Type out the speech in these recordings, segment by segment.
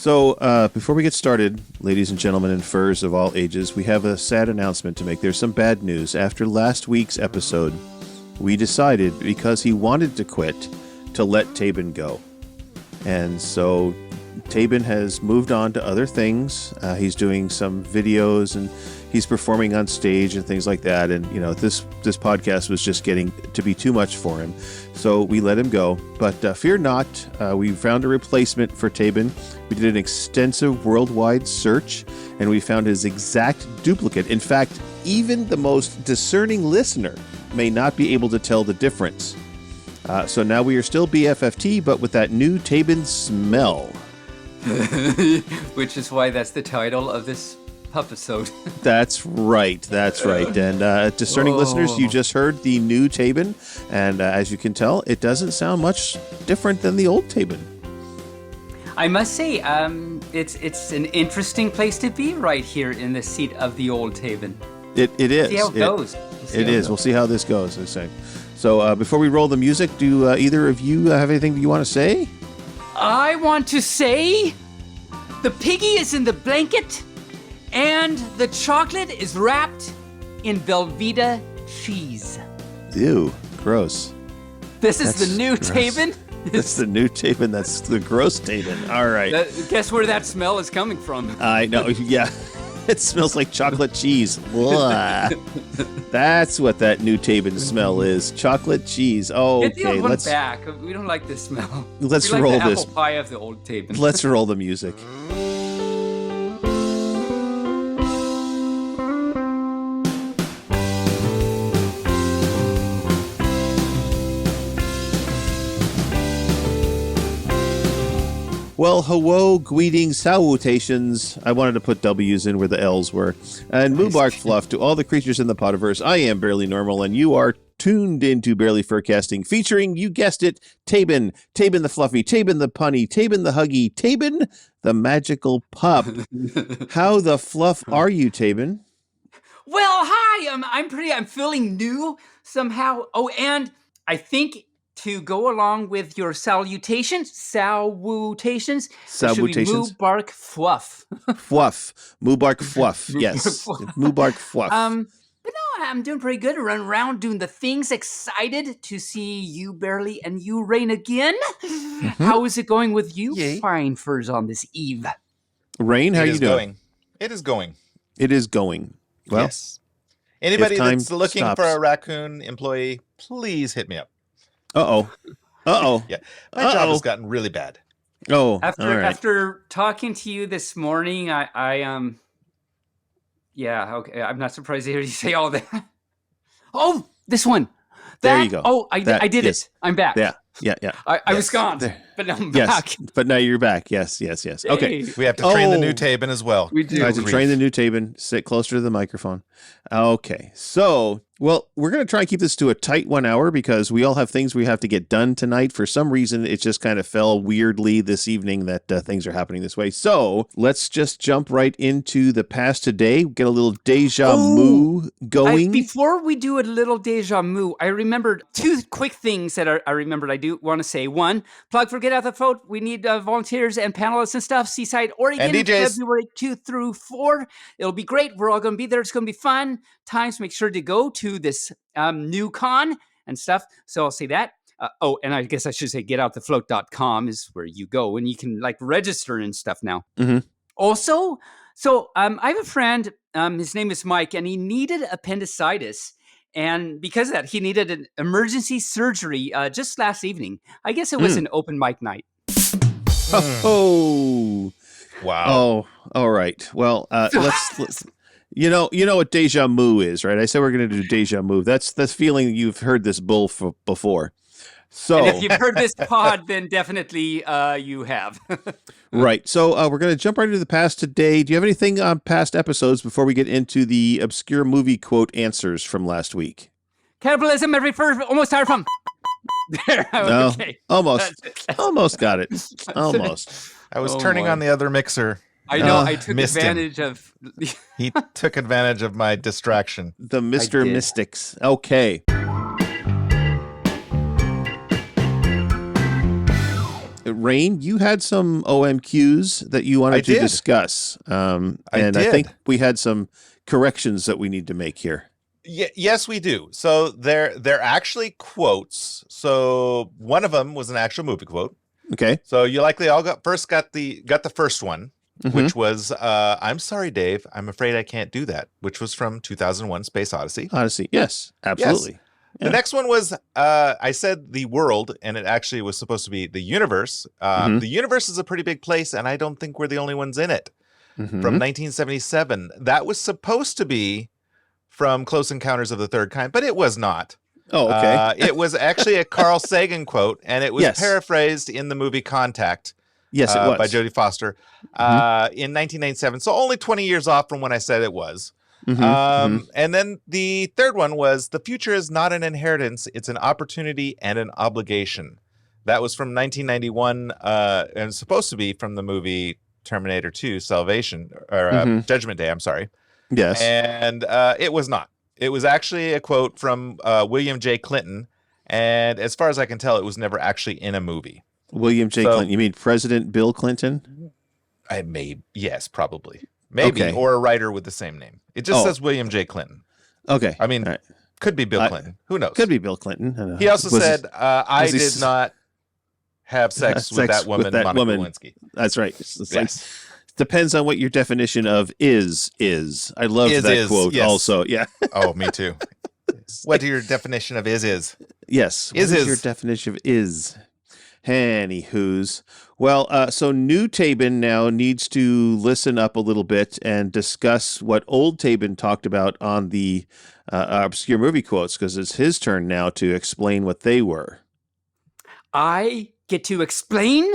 So, before we get started, ladies and gentlemen and furs of all ages, we have a sad announcement to make. There's some bad news. After last week's episode, we decided, because he wanted to quit, to let Taebyn go. And so, Taebyn has moved on to other things. He's doing some videos and he's performing on stage and things like that. And, you know, this podcast was just getting to be too much for him. So we let him go. But fear not, we found a replacement for Taebyn. We did an extensive worldwide search and we found his exact duplicate. In fact, even the most discerning listener may not be able to tell the difference. So now we are still BFFT, but with that new Taebyn smell. Which is why that's the title of this episode. That's right. And discerning listeners, you just heard the new Taebyn, and as you can tell, it doesn't sound much different than the old Taebyn. I must say, it's an interesting place to be right here in the seat of the old Taebyn. It is. See how it goes. We'll see how this goes. I say. So before we roll the music, do either of you have anything you want to say? I want to say the piggy is in the blanket and the chocolate is wrapped in Velveeta cheese. Ew, gross. That's the new gross. Taebyn? That's the new Taebyn. That's the gross Taebyn. All right. Guess where that smell is coming from? I know, yeah. It smells like chocolate cheese. That's what that new Taebyn smell is. Chocolate cheese. Oh, get the old one back. We don't like this smell. Let's we roll like the this. Apple pie of the old Taebyn. Let's roll the music. Well, hello, greetings, salutations. I wanted to put W's in where the L's were. And Moobarkfwuff to all the creatures in the Potiverse. I am Barely Normal, and you are tuned into Barely Furcasting, featuring, you guessed it, Taebyn, Taebyn the Fluffy, Taebyn the Punny, Taebyn the Huggy, Taebyn the Magical Pup. How the fluff are you, Taebyn? Well, hi, I'm feeling new somehow. Oh, and I think to go along with your salutations, should be Moobarkfwuff. Moobarkfwuff, yes. Moobarkfwuff. But no, I'm doing pretty good. Running around doing the things. Excited to see you, Barely, and you, Rayne, again. Mm-hmm. How is it going with you, fine furs, on this eve? Rayne, how are you doing? It is going. It is going. Well, yes. Anybody that's looking for a raccoon employee, please hit me up. Uh-oh. Yeah, my job has gotten really bad. Oh, after talking to you this morning, yeah, okay. I'm not surprised to hear you say all that. Oh, this one. There you go. Oh, I did it. I'm back. Yeah. I was gone, but now I'm back. But now you're back. Yes. Okay. Hey. We have to train the new Taebyn as well. We do. I have to train the new Taebyn. Sit closer to the microphone. Okay. So, well, we're going to try and keep this to a tight 1 hour because we all have things we have to get done tonight. For some reason, it just kind of fell weirdly this evening that things are happening this way. So let's just jump right into the past today. Get a little deja vu going. Before we do a little deja vu, I remembered two quick things that I remembered I do want to say. One, plug for Get Out the Vote. We need volunteers and panelists and stuff. Seaside, Oregon, and DJs. February 2 through 4. It'll be great. We're all going to be there. It's going to be fun times. Make sure to go to this new con and stuff. So I'll say that. And I guess I should say getoutthefloat.com is where you go and you can like register and stuff now. Mm-hmm. Also, so I have a friend, his name is Mike, and he needed appendicitis. And because of that, he needed an emergency surgery just last evening. I guess it was an open mic night. Oh, wow. Oh, all right. Well, let's you know what deja vu is, right? I said we're going to do deja vu. That's feeling you've heard this bull before. So, and if you've heard this pod, then definitely you have. Right. So we're going to jump right into the past today. Do you have anything on past episodes before we get into the obscure movie quote answers from last week? Cannibalism, every first, almost tired from. There. No, okay. Almost got it. Almost. I was turning on the other mixer. I know. I took advantage of. He took advantage of my distraction. The Mr. Mystics. Okay. Rayne, you had some OMQs that you wanted to discuss. And I think we had some corrections that we need to make here. Yes, we do. So they're actually quotes. So one of them was an actual movie quote. Okay. So you likely all got the first one, which was "I'm sorry, Dave. I'm afraid I can't do that," which was from 2001: Space Odyssey. Odyssey, yes, absolutely. Yes. Yeah. The next one was I said the world, and it actually was supposed to be the universe. The universe is a pretty big place, and I don't think we're the only ones in it. From 1977, that was supposed to be from Close Encounters of the Third Kind, but it was not. Oh, okay. It was actually a Carl Sagan quote, and it was paraphrased in the movie Contact. Yes, it was. By Jodie Foster in 1997. So only 20 years off from when I said it was. And then the third one was, "The future is not an inheritance. It's an opportunity and an obligation." That was from 1991 and supposed to be from the movie Terminator 2, Salvation, or Judgment Day, I'm sorry. Yes. And it was not. It was actually a quote from William J. Clinton. And as far as I can tell, it was never actually in a movie. William J. Clinton. You mean President Bill Clinton? Yes, probably. Maybe. Okay. Or a writer with the same name. It just says William J. Clinton. Okay. I mean, could be Bill Clinton. Who knows? Could be Bill Clinton. He also said, "I did not have sex with that woman, Monica Lewinsky." That's right. It's like, depends on what your definition of is. I love that quote also. Yeah. Oh, me too. What your definition of is? Yes. What is your definition of is? Anywho's. Well, so new Taebyn now needs to listen up a little bit and discuss what old Taebyn talked about on the obscure movie quotes, because it's his turn now to explain what they were. I get to explain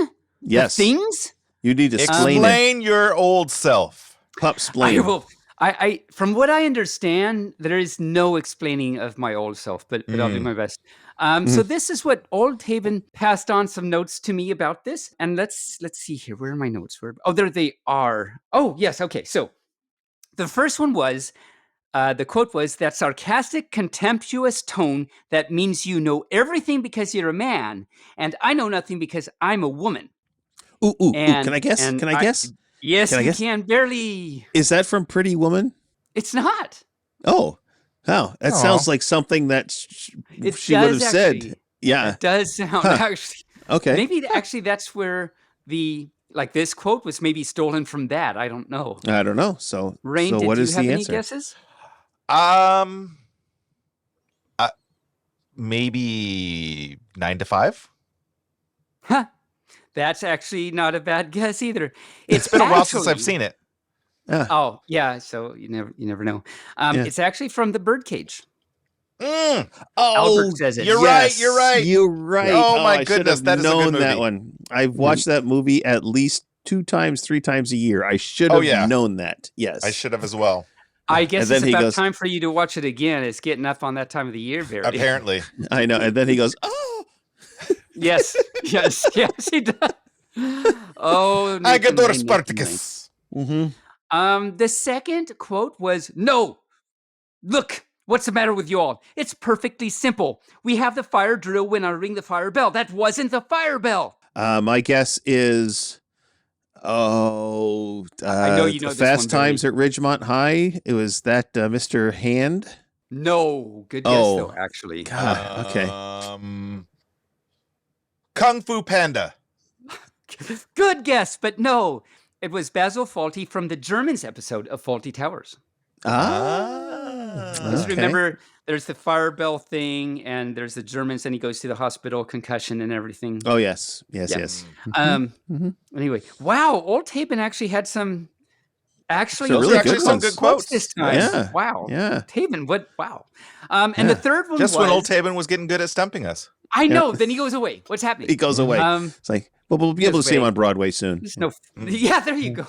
the things? You need to explain your old self. Pup-splain. I from what I understand, there is no explaining of my old self, but I'll do my best. So this is what old Taebyn passed on some notes to me about this. And let's see here. Where are my notes? There they are. Oh, yes. Okay. So the first one was, the quote was, "That sarcastic, contemptuous tone that means you know everything because you're a man, and I know nothing because I'm a woman." Ooh, can I guess? Can I guess? Yes, you can. Barely. Is that from Pretty Woman? It's not. Oh, wow. That sounds like something that she would have said. Yeah. It does sound actually. Okay. Maybe actually that's where this quote was maybe stolen from that. I don't know. I don't know. So, Rayne, what is the answer? Did you have any guesses? Maybe 9 to 5. Huh. That's actually not a bad guess either. It's been a while since I've seen it. Oh, yeah. So you never know. It's actually from The Birdcage. Oh, Albert says it. You're right. Oh, my goodness, that is a good movie. That one. I've watched that movie at least 2 times, 3 times a year. I should have known that. Yes, I should have as well. I guess it's about time for you to watch it again. It's getting up on that time of the year, Barry. Apparently. I know. And then he goes, "Oh." Yes, he does. Oh, Agador Spartacus. The second quote was, "No, look, what's the matter with you all? It's perfectly simple. We have the fire drill when I ring the fire bell. That wasn't the fire bell." My guess is, I know you know this Fast one, Times Barry. at Ridgemont High. It was that Mr. Hand. No, good guess though. Actually, God, okay. Kung Fu Panda. Good guess, but no. It was Basil Fawlty from the Germans episode of Fawlty Towers. Just remember, there's the fire bell thing, and there's the Germans, and he goes to the hospital, concussion and everything. Oh, yes. Anyway, wow, old Taebyn actually had some some good quotes this time. Yeah. Wow. Yeah. Taebyn, wow. And the third one just when old Taebyn was getting good at stumping us. I know. Then he goes away. What's happening? He goes away. It's like, well, we'll be able to see him on Broadway soon. Yeah, there you go.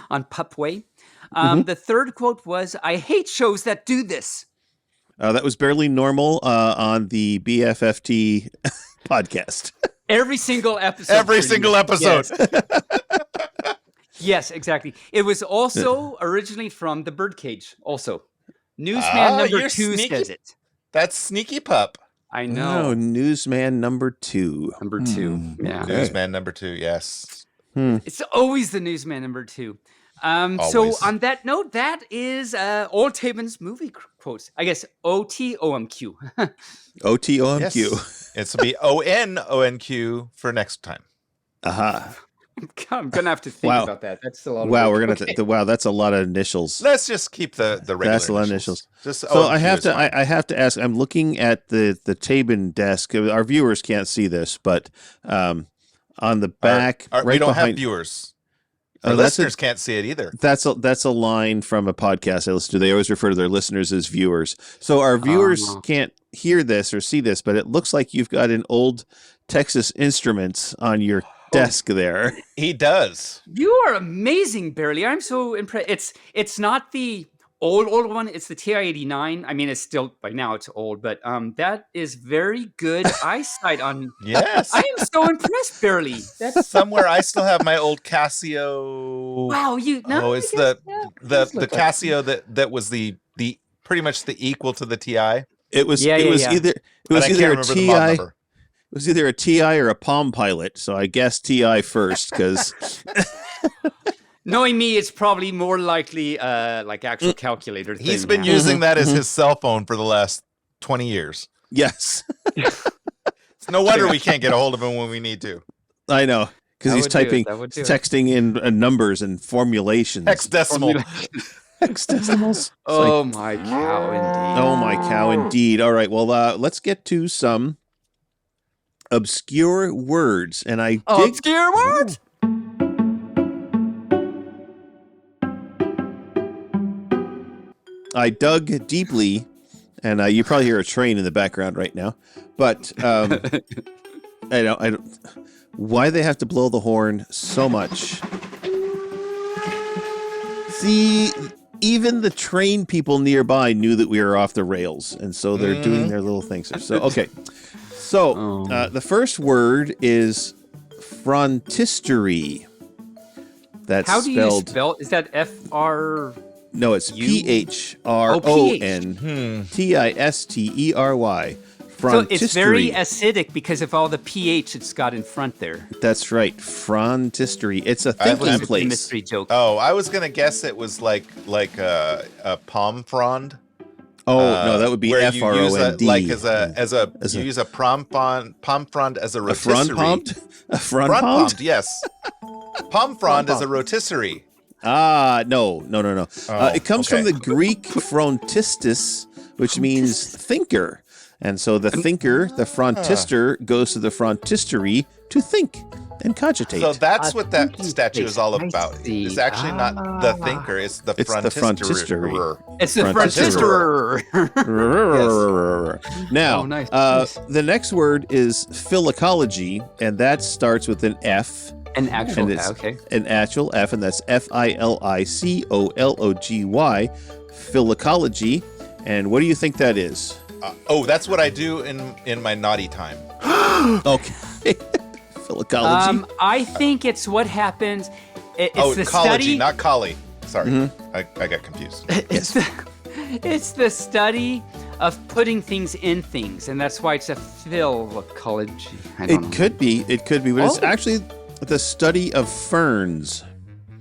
On Pupway. The third quote was, "I hate shows that do this." That was Barely Normal on the BFFT podcast. Every single episode. Yes. Yes, exactly. It was also originally from The Birdcage. Also, Newsman number 2 says it. That's Sneaky Pup. I Oh, know. newsman number 2. Number 2. Yeah. Okay. Newsman number 2, yes. It's always the newsman number 2. So Always. on that note, that is all Taebyn's movie quotes. I guess OTOMQ. OTOMQ. Yes. It's to be ONONQ for next time. Aha. I'm gonna have to think Wow. about that. That's a lot of Wow, work. we're gonna. Okay. Wow, that's a lot of initials. Let's just keep the regular That's a lot of initials. Just So ONQ I have is to. fine. I have to ask. I'm looking at the Taebyn desk. Our viewers can't see this, but on the back, we right don't behind. have viewers. Oh, Our that's listeners can't see it either. That's a line from a podcast I listen to. They always refer to their listeners as viewers. So our viewers can't hear this or see this, but it looks like you've got an old Texas Instruments on your desk there. He does. You are amazing, Barely. I'm so impressed. It's not the old one. It's the TI-89. I mean, it's still by now it's old, but that is very good eyesight on. Yes. I am so impressed, Barely. That's Somewhere I still have my old Casio. wow. It's the Casio that was the pretty much the equal to the TI. It was Yeah, it was yeah. either But I can't a remember the model TI. number. It was either a TI or a Palm Pilot. So I guess TI first because Knowing me, it's probably more likely like actual calculator. He's thing been now. using that as his cell phone for the last 20 years. yes, It's no wonder we can't get a hold of him when we need to. I know because That he's would do it, typing, that would do it. texting in numbers and formulations. Hexadecimal. Hexadecimals. Oh my cow, indeed. Oh my cow, indeed. All right, well, let's get to some obscure words, and I dig. Obscure words. I dug deeply, and you probably hear a train in the background right now. But I don't. Why they have to blow the horn so much? See, even the train people nearby knew that we were off the rails, and so they're doing their little things. So okay, so the first word is frontistery. That's How do you spelled. spell? Is that FR? No, it's PHRONTISTERY. So it's very acidic because of all the pH it's got in front there. That's right, frontistery. It's a I thinking was- The place. mystery joke. Oh, I was going to guess it was like a palm frond. Oh no, that would be where you use FROND. like you use a palm frond as a a front rotisserie. pumped. A front Front pumped. pumped, yes. Palm frond is a rotisserie. Ah, no. Oh, It comes from okay. the Greek frontistis, which means thinker. And so the thinker, the frontister, goes to the frontistery to think and cogitate. So that's A what that thinking statue place. is all I about. see. It's actually not the thinker, it's the It's the frontisterer. frontistery. It's the Frontisterer. frontisterer. Now, Oh, nice. the next word is philology, and that starts with an F. An actual And it's okay. an actual F, and that's FILICOLOGY, philology. And what do you think that is? That's what I do in my naughty time. Okay. Philology. I think it's what happens. It's the ecology, study. not collie. Sorry, Mm-hmm. I got confused. It's the study of putting things in things, and that's why it's a philology. I don't know. It could be, but it's Oh. actually the study of ferns.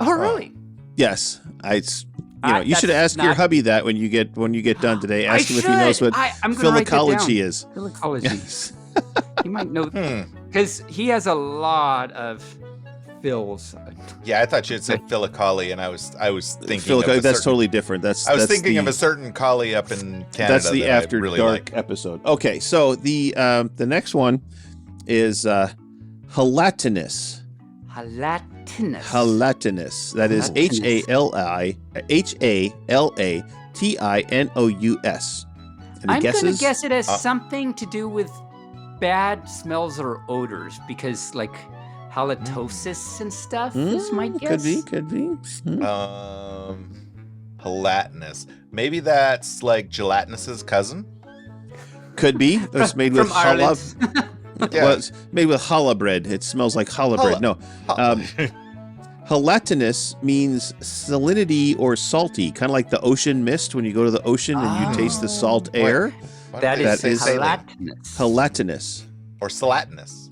Oh, really? Yes, you should That's ask your not- hubby that when you get done today. Ask him if he knows what I'm gonna write that down. philology is. Philology. Yes. He might know because he has a lot of phils. Yeah, I thought you had said philocoli, and I was thinking Philology, of a that's certain, totally different. I was thinking of a certain collie up in Canada. That's the that After I really Dark like. episode. Okay, so the next one is gelatinous. Gelatinous. That is HALATINOUS. Any I'm guesses? gonna guess it has something to do with bad smells or odors because like halitosis and stuff is my guess. Could be. Gelatinous. Maybe that's like Gelatinous's cousin. Could be. It's made with From Ireland. Yeah. Well, it's made with challah bread. It smells like challah bread. No. Gelatinous means salinity or salty, kind of like the ocean mist when you go to the ocean and you taste the salt air. That is saline. gelatinous. Gelatinous. Or salatinous.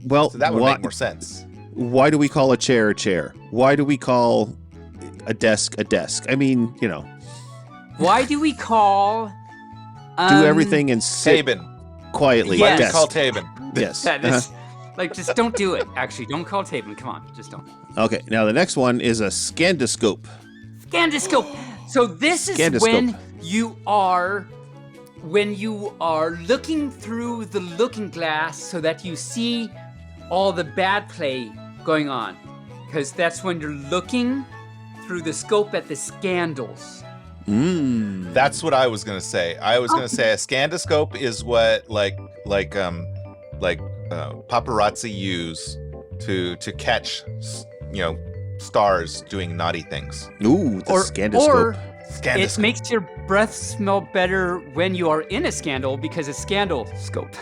Well, So that would make more sense. Why do we call a chair a chair? Why do we call a desk a desk? I mean, you know, Why do we call do everything and sit Taebyn. quietly. Yes. Why do you Desk. call Taebyn? Yes. That is, like, just don't do it. Actually, don't call Taebyn. Come on, just don't. Okay. Now the next one is a scandoscope. Scandoscope. So this is Scandoscope. when you are looking through the looking glass so that you see all the bad play going on, because that's when you're looking through the scope at the scandals. That's what I was gonna say. I was gonna say a scandoscope is what paparazzi use to catch, stars doing naughty things. Ooh, the scandoscope. Or Scandoscope. it makes your breath smell better when you are in a scandal because it's scandal scope.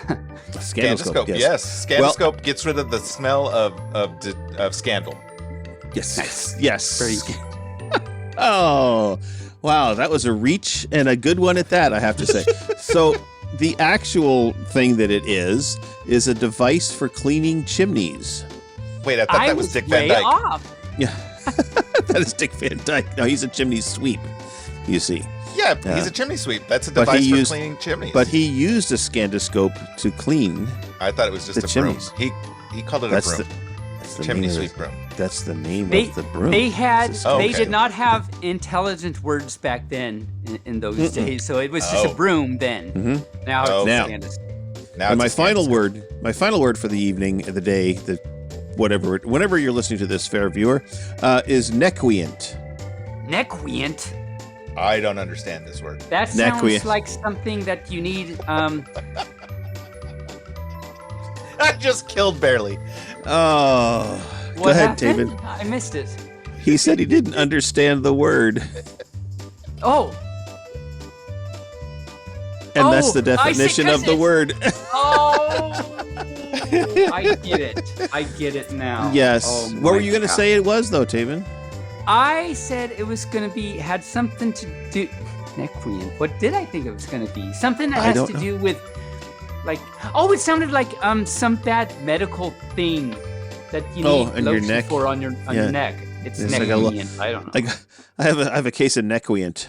Scandoscope, yes. Scandoscope gets rid of the smell of scandal. Yes. Nice. Yes. Very Oh, wow. That was a reach and a good one at that, I have to say. So the actual thing that it is a device for cleaning chimneys. Wait, I thought that was Dick Van way Dyke. off. Yeah. That is Dick Van Dyke. No, he's a chimney sweep, you see. Yeah, Yeah. he's a chimney sweep. That's a But device he for used- cleaning chimneys. But he used a scandoscope to clean. I thought it was just the a chimneys. broom. He called it That's a broom. That's the Chimney name of sweep broom. That's the name They, of the broom. they had, It's Oh, they okay. did not have intelligent words back then in those days, so it was just a Oh. broom then. Mhm. Now Oh. it's Now. scandoscope. Now And my it's a final scandoscope. word for the evening, the day, whenever you're listening to this, fair viewer, is nequient. Nequient. I don't understand this word. That sounds Nequient. like something that you need. I just killed barely. Oh, go What ahead, happened? Taebyn. I missed it. He said he didn't understand the word, Oh, and that's Oh, the definition of the it's- word. oh! I get it. I get it now. Yes. Oh, What were my you going to cow. say it was, though, Taebyn? I said it was going to be had something to do. Nequient. What did I think it was going to be? Something that I has don't to know. do with, like. Oh, it sounded like some bad medical thing that you Oh, need on your lotion neck. for on your Yeah. neck. It's It's like a lo- nequient. I don't know. I have a case of nequient.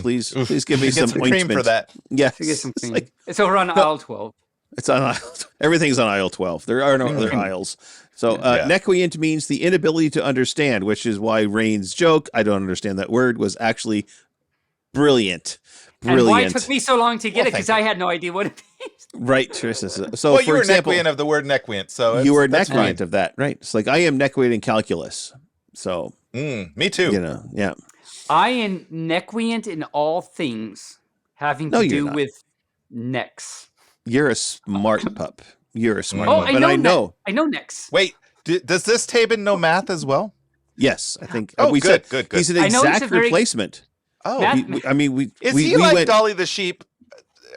Please give me Should some get some ointment cream for that. Yes. To get some It's cream. like- It's over on aisle 12. It's on aisle. Everything's on aisle 12. There are no other aisles. So Yeah. nequient means the inability to understand, which is why Rayne's joke, I don't understand that word, was actually brilliant. And why it Brilliant. took me so long to get Well, it because thank I had no idea what it means. Right, Tristan. So Well, for you were example, nequient of the word nequient, so you were that's nequient of that, right? It's like I am nequient in calculus. So, fine. Me too. yeah. I am nequient in all things having No, to you're do not. with necks. You're a smart pup. You're a smart Oh, pup. I But know. I know. I know necks. Wait, does this Taebyn know math as well? Yes, I think Oh, we good, said good. he's an I know he's exact a very- replacement. Oh, Math- is we he like went, Dolly the sheep?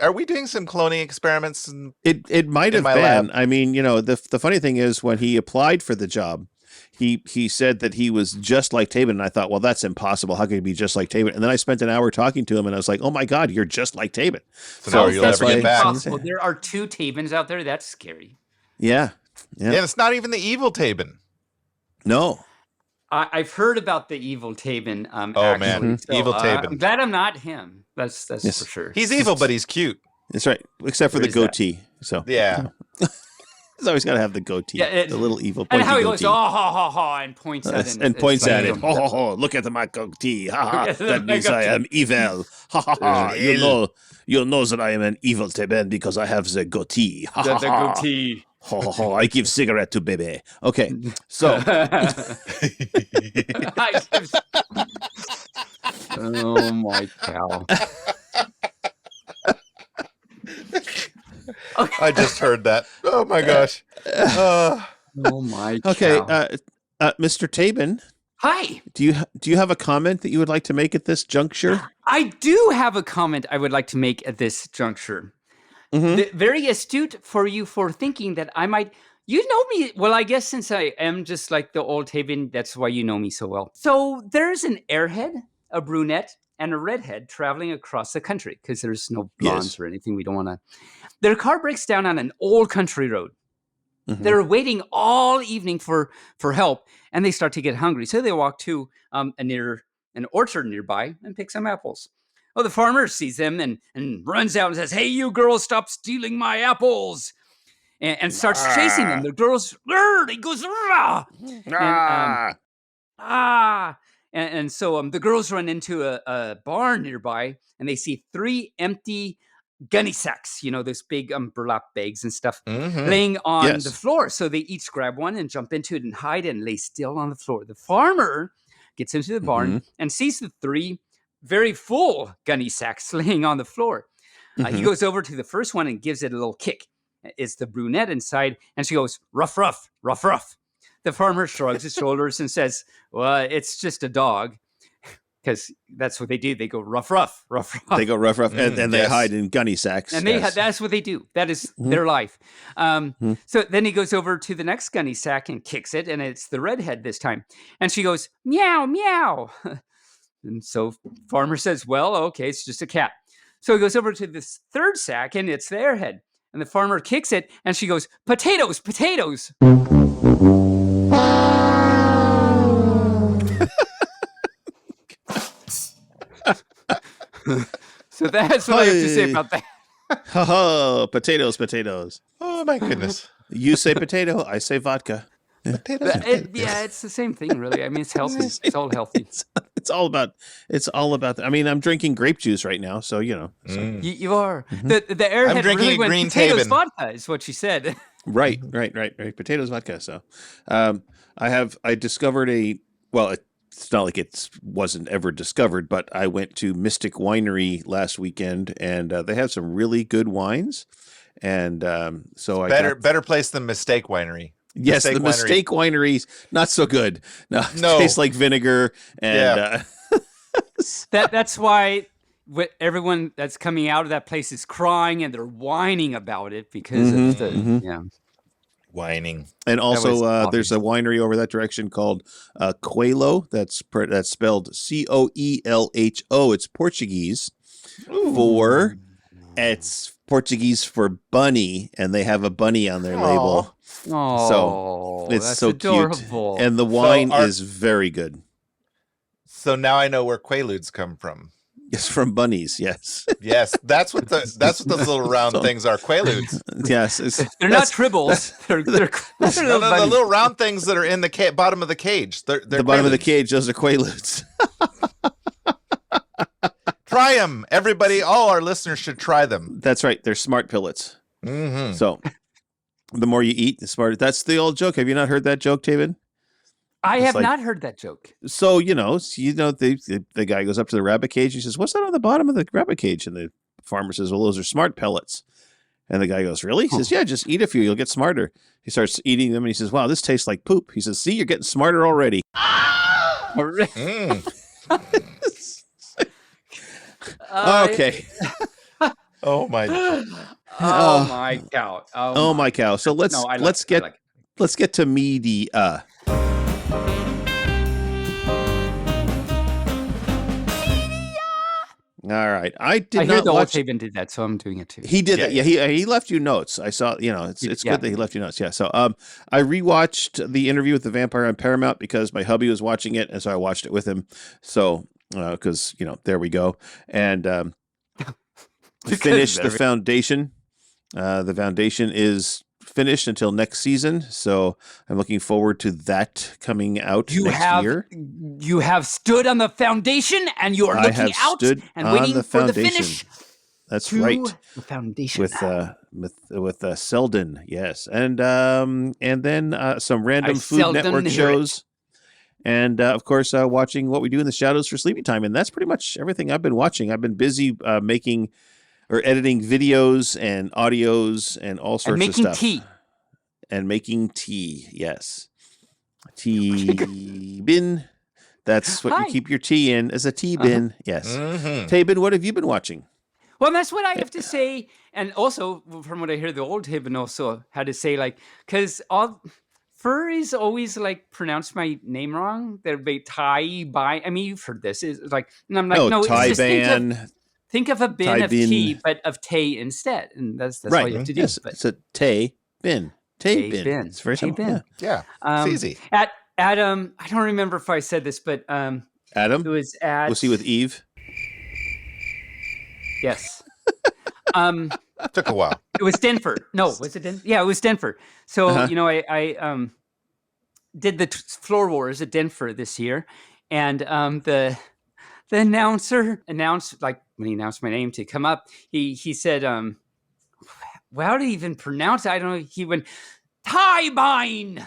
Are we doing some cloning experiments? It might in have my been. lab? I mean, the funny thing is when he applied for the job, he said that he was just like Taebyn, and I thought, well, that's impossible. How could he be just like Taebyn? And then I spent an hour talking to him, and I was like, oh my God, you're just like Taebyn. So now you'll that's never get why- back. Possible. There are 2 Taebyns out there. That's scary. Yeah. And it's not even the evil Taebyn. No. I've heard about the evil Taebyn. Oh, actually, man. so, Evil Taebyn. I'm glad I'm not him. That's Yes. for sure. He's evil, but he's cute. That's right. Except for Where the is that? goatee. So Yeah. he's always got to have the goatee. Yeah, the little evil and pointy how he goatee. goes, oh, ha, ha, ha, and points at it. And points it's at like it. Ho, ho, ho, look at my goatee. Ha, ha. Yes, That my means I goatee. am evil. Ha, ha, ha. You know that I am an evil Taebyn because I have the goatee. Ha, ha, the ha. goatee. Ho, ho, ho. I give cigarette to baby. Okay, so Oh my cow. I just heard that. Oh my gosh. Oh my cow. okay, Mr. Taebyn, Hi. do you have a comment that you would like to make at this juncture? I do have a comment I would like to make at this juncture. Mhm. Very astute for you for thinking that I might. You know me well. I guess since I am just like the old Taebyn, that's why you know me so well. So there's an airhead, a brunette, and a redhead traveling across the country because there's no blondes Yes. or anything. We don't want to. Their car breaks down on an old country road. Mhm. They're waiting all evening for help, and they start to get hungry. So they walk to an orchard nearby and pick some apples. Oh, the farmer sees them and runs out and says, "Hey, you girls, stop stealing my apples!" And starts chasing them. The girls, he goes, "Rah!" And so the girls run into a barn nearby, and they see 3 empty gunny sacks, those big burlap bags and stuff, laying on the floor. So they each grab one and jump into it and hide and lay still on the floor. The farmer gets into the barn and sees the 3 very full gunny sacks laying on the floor. He goes over to the first one and gives it a little kick. It's the brunette inside, and she goes, "Ruff, ruff, ruff, ruff." The farmer shrugs his shoulders and says, "Well, it's just a dog." Because that's what they do. They go rough, rough, rough, rough. They go rough, rough, and they hide in gunny sacks. And that's what they do. That is their life. So then he goes over to the next gunny sack and kicks it, and it's the redhead this time. And she goes, "Meow, meow." And so farmer says, "Well, okay, it's just a cat." So he goes over to this third sack, and it's the airhead. And the farmer kicks it, and she goes, "Potatoes, potatoes." So that's what I have to say about that. Ha ha! Potatoes, potatoes. Oh my goodness! You say potato, I say vodka. Potatoes. It's the same thing, really. I mean, it's healthy. It's all healthy. It's all about. I mean, I'm drinking grape juice right now, so you know. So. You are the airhead. I'm drinking really went green potatoes Taebyn. vodka, is what she said. Right. Potatoes, vodka. So, I discovered it's not like it wasn't ever discovered, but I went to Mystic Winery last weekend, and they have some really good wines. And so better place than Mistake Winery. Yes, the Mistake Winery's not so good. No, it tastes like vinegar, and that's why everyone that's coming out of that place is crying and they're whining about it because of the whining. And also, there's a winery over that direction called Coelho. That's spelled Coelho. It's Portuguese it's Portuguese for bunny, and they have a bunny on their label. Oh, so it's that's so adorable. cute, and the wine is very good. So now I know where Quaaludes come from. It's from bunnies. Yes. Yes, that's what those little round things are. Quaaludes. Yes, they're not tribbles. They're the little round things that are in the bottom of the cage. They're the bottom of the cage. Those are Quaaludes. Try them, everybody. All our listeners should try them. That's right. They're smart pellets. So the more you eat, the smarter. That's the old joke. Have you not heard that joke, Taebyn? I have not heard that joke. So, the guy goes up to the rabbit cage. He says, "What's that on the bottom of the rabbit cage?" And the farmer says, "Well, those are smart pellets." And the guy goes, "Really?" He says, "Yeah, just eat a few. You'll get smarter." He starts eating them and he says, "Wow, this tastes like poop." He says, "See, you're getting smarter already." Okay. Oh my. Oh my cow. Oh my cow. So let's get to media. All right. I hear the old Taebyn did that, so I'm doing it too. He did that. Yeah, he left you notes. I saw, it's good that he left you notes. Yeah. So I rewatched the interview with the vampire on Paramount because my hubby was watching it, and so I watched it with him. So because there we go. And finished the Foundation. The Foundation is finished until next season, so I'm looking forward to that coming out next year. You have stood on the foundation, and you are looking out and waiting for the finish. That's right. The Foundation with Selden, yes, and then some random Food Network shows, and of course watching What We Do in the Shadows for sleeping time, and that's pretty much everything I've been watching. I've been busy making or editing videos and audios and all sorts of stuff. And making tea, yes. Tea bin. That's what you keep your tea in, as a tea bin. Yes. Taebyn, what have you been watching? Well, that's what I have to say. And also, from what I hear, the old Taebyn also had to say, because furries always like pronounce my name wrong. They're Taebyn. I mean, you've heard this. It's like, and I'm like, Oh, no, it's just Taebyn. think of a bin of Taebyn. tea, but of Tay instead, and that's Right. all you have to do. Yes, But it's a Taebyn. Taebyn. It's very simple. Taebyn. Yeah, it's easy. At Adam, I don't remember if I said this, but Adam? it was at. Was he with Eve? Yes. Took a while. It was Denver. No, was it Denver? Yeah, it was Denver. So I did the floor wars at Denver this year, and the announcer announced, like when he announced my name to come up, he said, well, how do you even pronounce it? I don't know. He went Taebyn.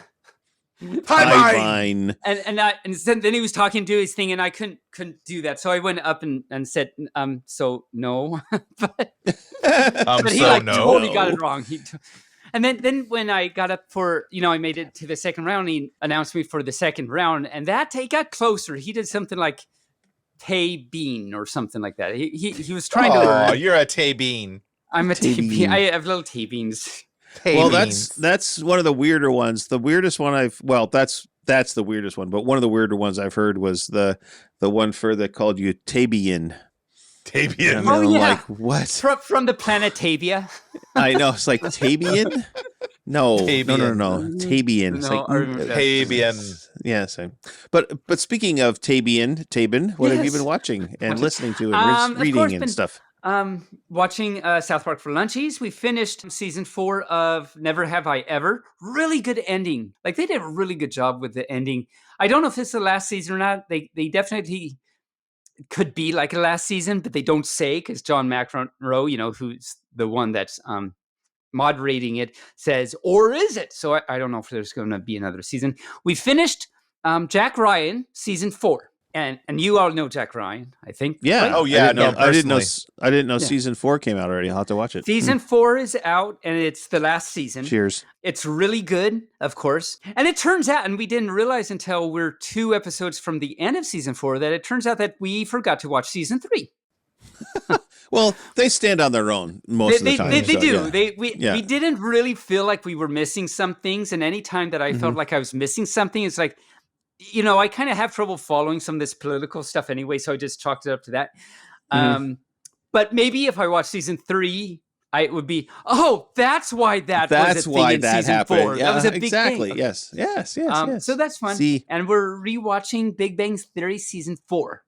Taebyn. And then he was talking to his thing, and I couldn't do that. So I went up and said, so no, but he so like no. totally got it wrong. And then when I got up for, I made it to the second round, he announced me for the second round, and that he got closer. He did something like Taebyn or something like that. He was trying to learn. Oh, you're a Taebyn. I'm a Taebyn. Taebyn. I have little Taebyns. Well, that's one of the weirder ones. The weirdest one that's the weirdest one. But one of the weirder ones I've heard was the one for that called you Taebyn. Taebyn. Oh, yeah. Like, what? From the planet Tavia. I know. It's like Taebyn? No. Taebyn. No. Taebyn. It's No, like, I remember that. Taebyn. yeah, same. But speaking of Taebyn, what have you Yes. been watching and listening to and Of reading course, and been- stuff? Watching South Park for Lunchies. We finished season 4 of Never Have I Ever. Really good ending. Like, they did a really good job with the ending. I don't know if it's the last season or not. They definitely could be like a last season, but they don't say, because John McEnroe, who's the one that's moderating it, says, or is it? So I don't know if there's going to be another season. We finished Jack Ryan season 4. And you all know Jack Ryan, I think. Yeah. right? Oh, yeah, I didn't know Yeah. season 4 came out already. I'll have to watch it. Season 4 is out, and it's the last season. Cheers. It's really good, of course. And it turns out, and we didn't realize until we're 2 episodes from the end of season 4, that it turns out that we forgot to watch season 3. Well, they stand on their own most of the time. They so, do. yeah. We didn't really feel like we were missing some things. And any time that I felt like I was missing something, it's like, I kind of have trouble following some of this political stuff anyway. So I just chalked it up to that. But maybe if I watch season 3, it would be, that's why was a thing in season happened. 4. Yeah, That was a big exactly. thing. Yes. So that's fun. See. And we're rewatching Big Bang Theory season 4.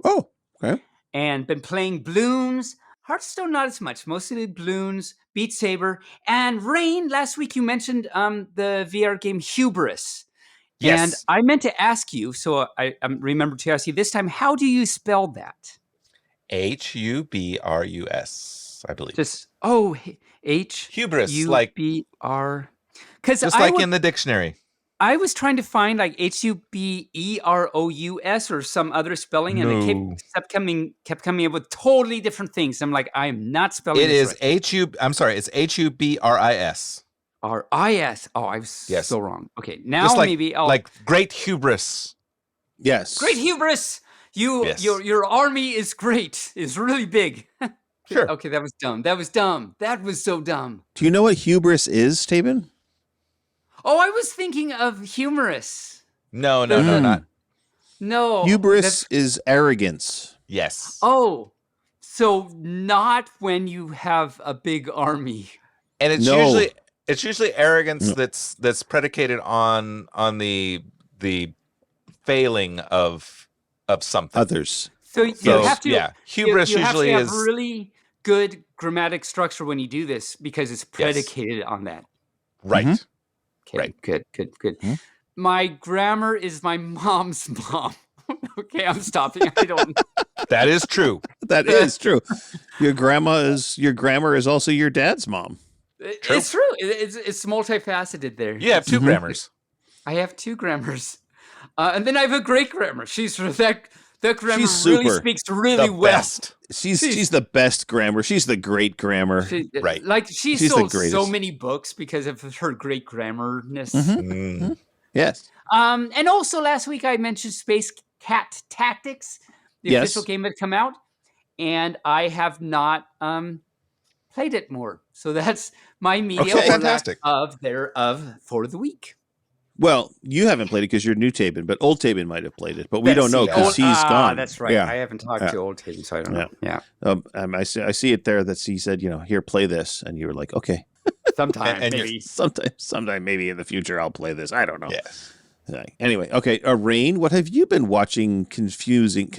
Oh, okay. And been playing Bloons. Hearthstone, not as much. Mostly Bloons, Beat Saber, and Rayne. Last week you mentioned the VR game Hubris. Yes. And I meant to ask you, so I remember to ask you this time, how do you spell that? Hubrus, I believe. Just, H. Hubris, U-B-R. Because just like in the dictionary. I was trying to find like Huberous or some other spelling, and it kept coming up with totally different things. I'm like, I am not spelling It this is right. it's Hubris. R-I-S. Oh, I was so wrong. Okay, now Just maybe I'll... like great hubris. Yes. Great hubris! Yes. Your army is great. It's really big. Sure. Okay, that was dumb. That was so dumb. Do you know what hubris is, Taebyn? Oh, I was thinking of humorous. No, not. No. Hubris is arrogance. Yes. Oh, so not when you have a big army. And it's No. usually arrogance that's predicated on the failing of something. Others. So you have to. Yeah, hubris you have usually to have is really good grammatic structure when you do this because it's predicated on that. right. Mhm. Okay, Right. Good. Hmm? My grammar is my mom's mom. Okay, I'm stopping. I don't. That is true. That is true. Your grammar is also your dad's mom. True. It's true. It's multifaceted there. You have 2 grammars. I have 2 grammars, and then I have a great grammar. She's that grammar She's really super. speaks really The well. best. She's the best grammar. She's the great grammar. Right. Like she She's the sold so greatest. many books because of her great grammarness. Mm. Yes. And also last week I mentioned Space Cat Tactics, the Yes. official game that come out, and I have not played it more. So that's my media Okay, or lack fantastic. of for the week. Well, you haven't played it because you're new Taebyn, but old Taebyn might have played it, but we don't know because he's gone. That's right. Yeah. I haven't talked to old Taebyn, so I don't know. Yeah. I see it there that he said, here, play this, and you were like, okay. Sometime, maybe. Sometime, maybe in the future, I'll play this. I don't know. Yeah. Anyway, okay. Rayne, what have you been watching? Consuming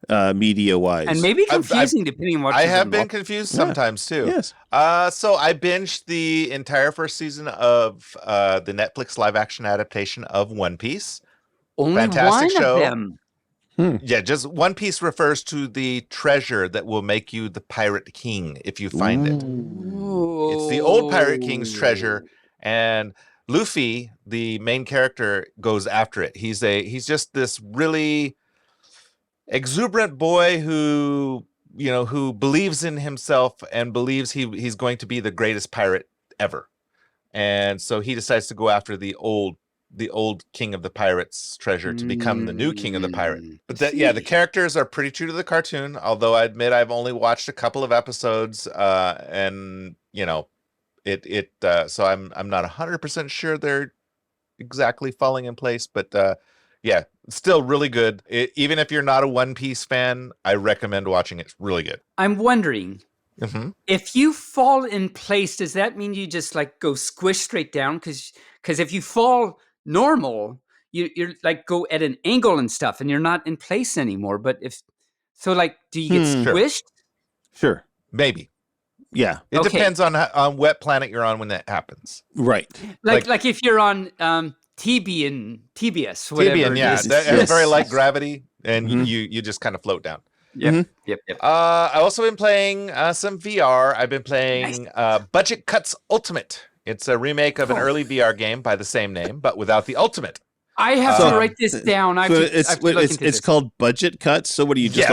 media-wise, and maybe confusing depending on what I have been confused sometimes too. Yes. So I binged the entire first season of the Netflix live-action adaptation of One Piece. Only Fantastic one show. of them. Yeah, just One Piece refers to the treasure that will make you the pirate king if you find it. Ooh. It's the old pirate king's treasure, and Luffy, the main character, goes after it. He's just this really exuberant boy who believes in himself and believes he's going to be the greatest pirate ever. And so he decides to go after the old king of the pirates treasure to become the new king of the pirate. But the characters are pretty true to the cartoon, although I admit I've only watched a couple of episodes, and so I'm not 100% sure they're exactly falling in place, but still really good. Even if you're not a One Piece fan, I recommend watching it. It's really good. I'm wondering, if you fall in place, does that mean you just like go squish straight down? Because if you fall normal, you're like go at an angle and stuff, and you're not in place anymore. But do you get squished? Sure. Maybe. Yeah. It depends on what planet you're on when that happens. Right. Like if you're on TBS, whatever. TBN, yeah, that has very light gravity, and you just kind of float down. Yep. I also been playing some VR. I've been playing Budget Cuts Ultimate. It's a remake of an early VR game by the same name, but without the ultimate. I have to write this down. It's called Budget Cuts. So what do you just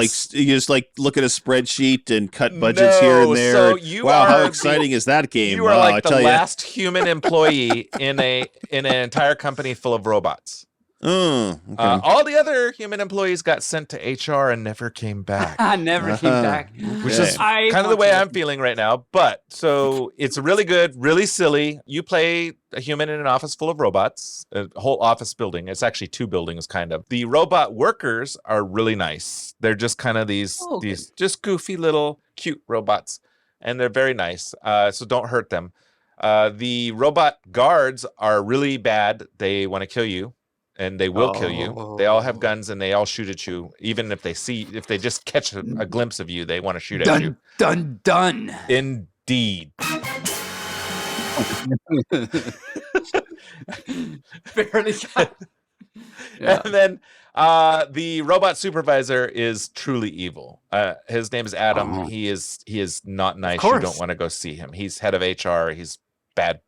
look at a spreadsheet and cut budgets here and there? So how exciting is that game? You are like the last human employee in an entire company full of robots. Okay. All the other human employees got sent to HR and never came back. Never came back. Which is kind of the way I'm feeling right now. But so it's really good, really silly. You play a human in an office full of robots, a whole office building. It's actually 2 buildings, kind of. The robot workers are really nice. They're just kind of these just goofy little cute robots, and they're very nice. So don't hurt them. The robot guards are really bad. They want to kill you. And they will kill you. They all have guns and they all shoot at you. Even if they just catch a glimpse of you, they want to shoot at you. Done. Indeed. Barely got. Yeah. And then the robot supervisor is truly evil. His name is Adam. He is not nice. You don't want to go see him. He's head of HR. He's bad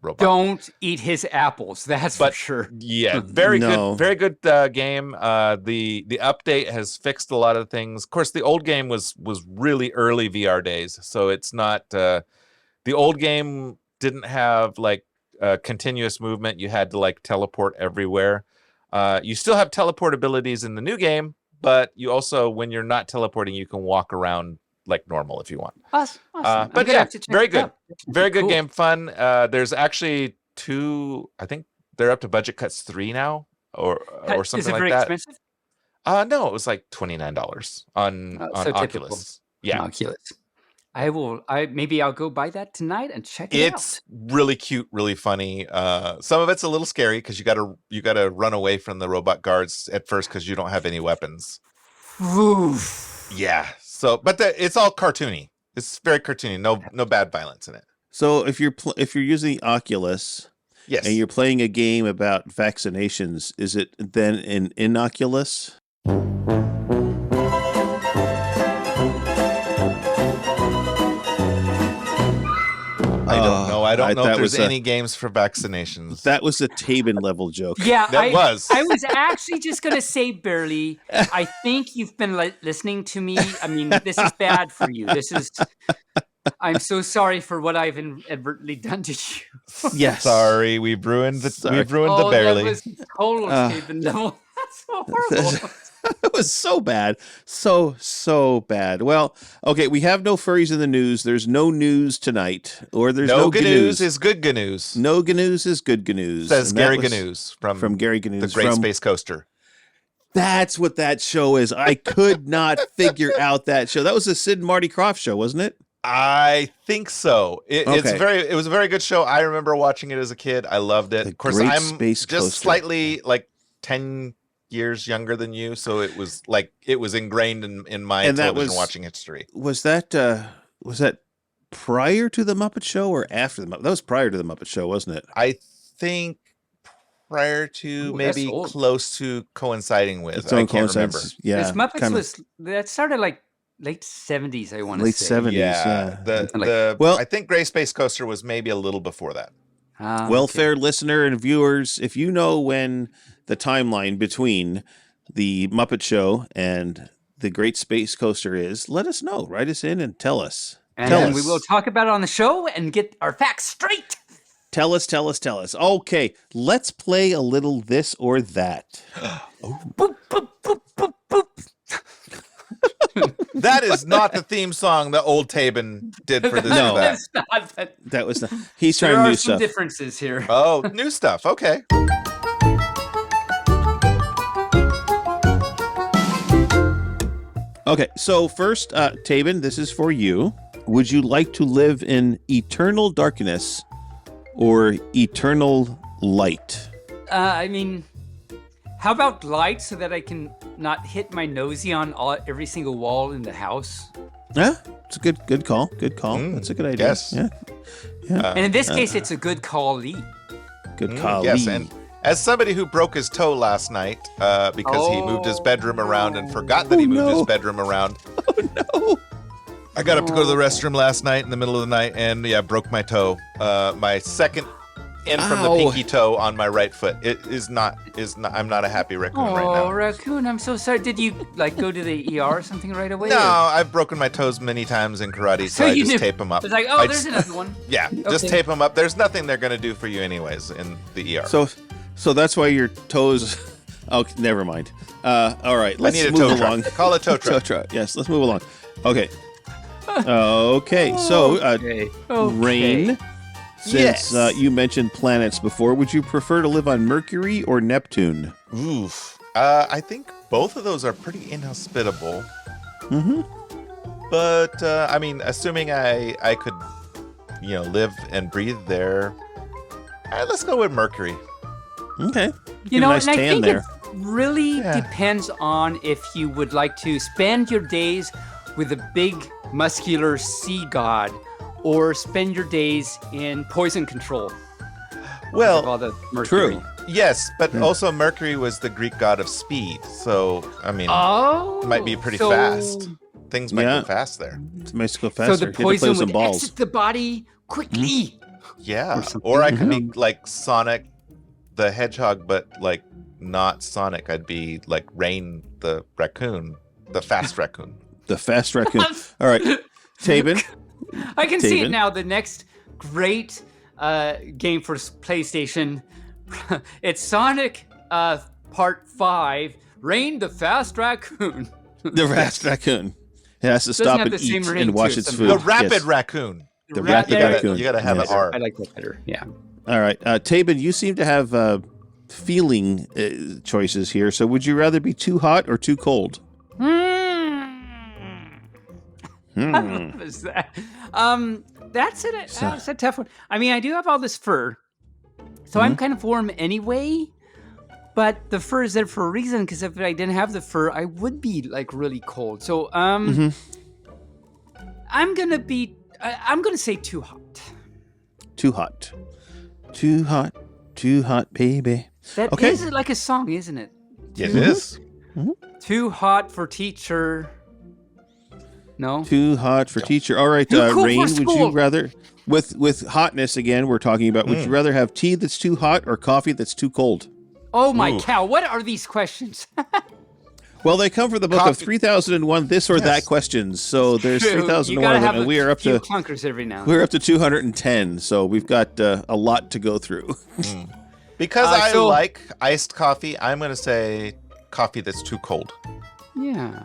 robot. Don't eat his apples. That's for sure. Yeah, very good game. The update has fixed a lot of things. Of course, the old game was really early VR days, so it's not. The old game didn't have continuous movement. You had to teleport everywhere. You still have teleport abilities in the new game, but you also, when you're not teleporting, you can walk around like normal if you want. Awesome. But yeah, very good. Very good game. Fun. There's actually 2, I think they're up to Budget Cuts 3 now or something like that. Is it very expensive? No, it was like $29 on Oculus. Yeah. Oculus. Maybe I'll go buy that tonight and check it out. It's really cute, really funny. Some of it's a little scary because you gotta run away from the robot guards at first because you don't have any weapons. Oof. Yeah. So, but it's all cartoony. It's very cartoony. No bad violence in it. So if you're using Oculus, yes, and you're playing a game about vaccinations, is it then an inoculus? I don't know. I don't know if there's any games for vaccinations. That was a Taebyn level joke. Yeah, I was actually just going to say, Barely, I think you've been listening to me. I mean, this is bad for you. I'm so sorry for what I've inadvertently done to you. Yes. Sorry, we've ruined the Barely. That was total Taebyn level. That's so horrible. It was so bad. So bad. Well, okay, we have no furries in the news. There's no news tonight. Or there's no good news. news is good news. No news is good news. Says And Gary that was Gnews from Gary Gnews. the Great Space Coaster. That's what that show is. I could not figure out that show. That was a Sid and Marty Krofft show, wasn't it? I think so. It was a very good show. I remember watching it as a kid. I loved it. The Of course, Great I'm Space just Coaster. slightly like 10 years younger than you, so it was ingrained in my And that television was- watching history. Was that prior to the Muppet Show or after the Muppet? That was prior to the Muppet Show, wasn't it? I think prior to Ooh, that's maybe old. close to coinciding with. Its I own can't remember. coincidence. Yeah, This Muppets kinda that started like late 70s, I want to late say. 70s. Yeah, Yeah. Well- I think Gray Space Coaster was maybe a little before that. Ah, Welfare listener and viewers, if you know when the timeline between the Muppet Show and the Great Space Coaster is, let us know. Write us in and tell us. And Tell then us. we will talk about it on the show and get our facts straight. Tell us. Okay, let's play a little this or that. Boop, boop, boop, boop, boop. That is not the theme song that old Taebyn did for this No. or that. That's not that. That was he's There trying are new some stuff. differences here. Oh, new stuff. Okay. Okay, so first, Taebyn, this is for you. Would you like to live in eternal darkness or eternal light? I mean, how about light so that I can not hit my nosy on every single wall in the house? Yeah, it's a good call. Good call. That's a good idea. yes. Yeah, And in this case, it's a good call. good call. Yes, and as somebody who broke his toe last night because he moved his bedroom around and forgot that he moved his bedroom around. No. I got up to go to the restroom last night in the middle of the night and broke my toe. My second in from the Ow. pinky toe on my right foot. It is not I'm not a happy raccoon right Oh, now. raccoon! I'm so sorry. Did you go to the ER or something right away? No, or- I've broken my toes many times in karate, so I you just knew. tape them up. It's like, I there's just- another one. Yeah, just Okay. tape them up. There's nothing they're going to do for you anyways in the ER. So that's why your toes. Oh, never mind. All right, I let's need a move tow along. truck. Call a tow Tow truck. truck. Yes, let's move along. Okay. Okay. So, Okay. Rayne, since Yes. you mentioned planets before, would you prefer to live on Mercury or Neptune? Oof. I think both of those are pretty inhospitable. Mm-hmm. But I mean, assuming I could, live and breathe there, let's go with Mercury. Okay. You Get know, a nice and I tan think there. it really Yeah. depends on if you would like to spend your days with a big, muscular sea god, or spend your days in poison control. Well, all the mercury. True. yes, but also Mercury was the Greek god of speed. So, I mean, Oh, it might be pretty so- fast. Things might Yeah. go fast there. It makes it go So faster. the You have to play poison with some would balls. exit the body quickly. Yeah. something. Or I could be like Sonic the Hedgehog, but like not Sonic. I'd be like Rayne the raccoon, the fast raccoon. The fast raccoon. All right. Taebyn. I can see Taebyn? it now. The next great game for PlayStation. It's Sonic Part 5, Rayne the Fast Raccoon. The fast raccoon. It has to Doesn't stop have and the same eat ring and to wash it its somehow. food. The rapid Yes. raccoon. The Rapid rapid raccoon. You gotta have Yes. the R. I like that better. Yeah. All right. Taebyn, you seem to have feeling choices here. So would you rather be too hot or too cold? What was that? That's a tough one. I mean, I do have all this fur, so I'm kind of warm anyway. But the fur is there for a reason, because if I didn't have the fur, I would be like really cold. So I'm gonna say too hot. Too hot. Too hot. Too hot, baby. That Okay. is like a song, isn't it? It is. Too hot for teacher. No. Too hot for teacher. All right, Too cool for Rayne, would you school. rather, with hotness again, we're talking about, would you rather have tea that's too hot or coffee that's too cold? Oh my Ooh. cow! What are these questions? Well, they come from the book of Coffee. 3001 this or that Yes. questions. So there's You 3001 gotta of them, have and we are up few to clunkers every now. we're up to 210. So we've got a lot to go through. Because I so- like iced coffee, I'm going to say coffee that's too cold. Yeah.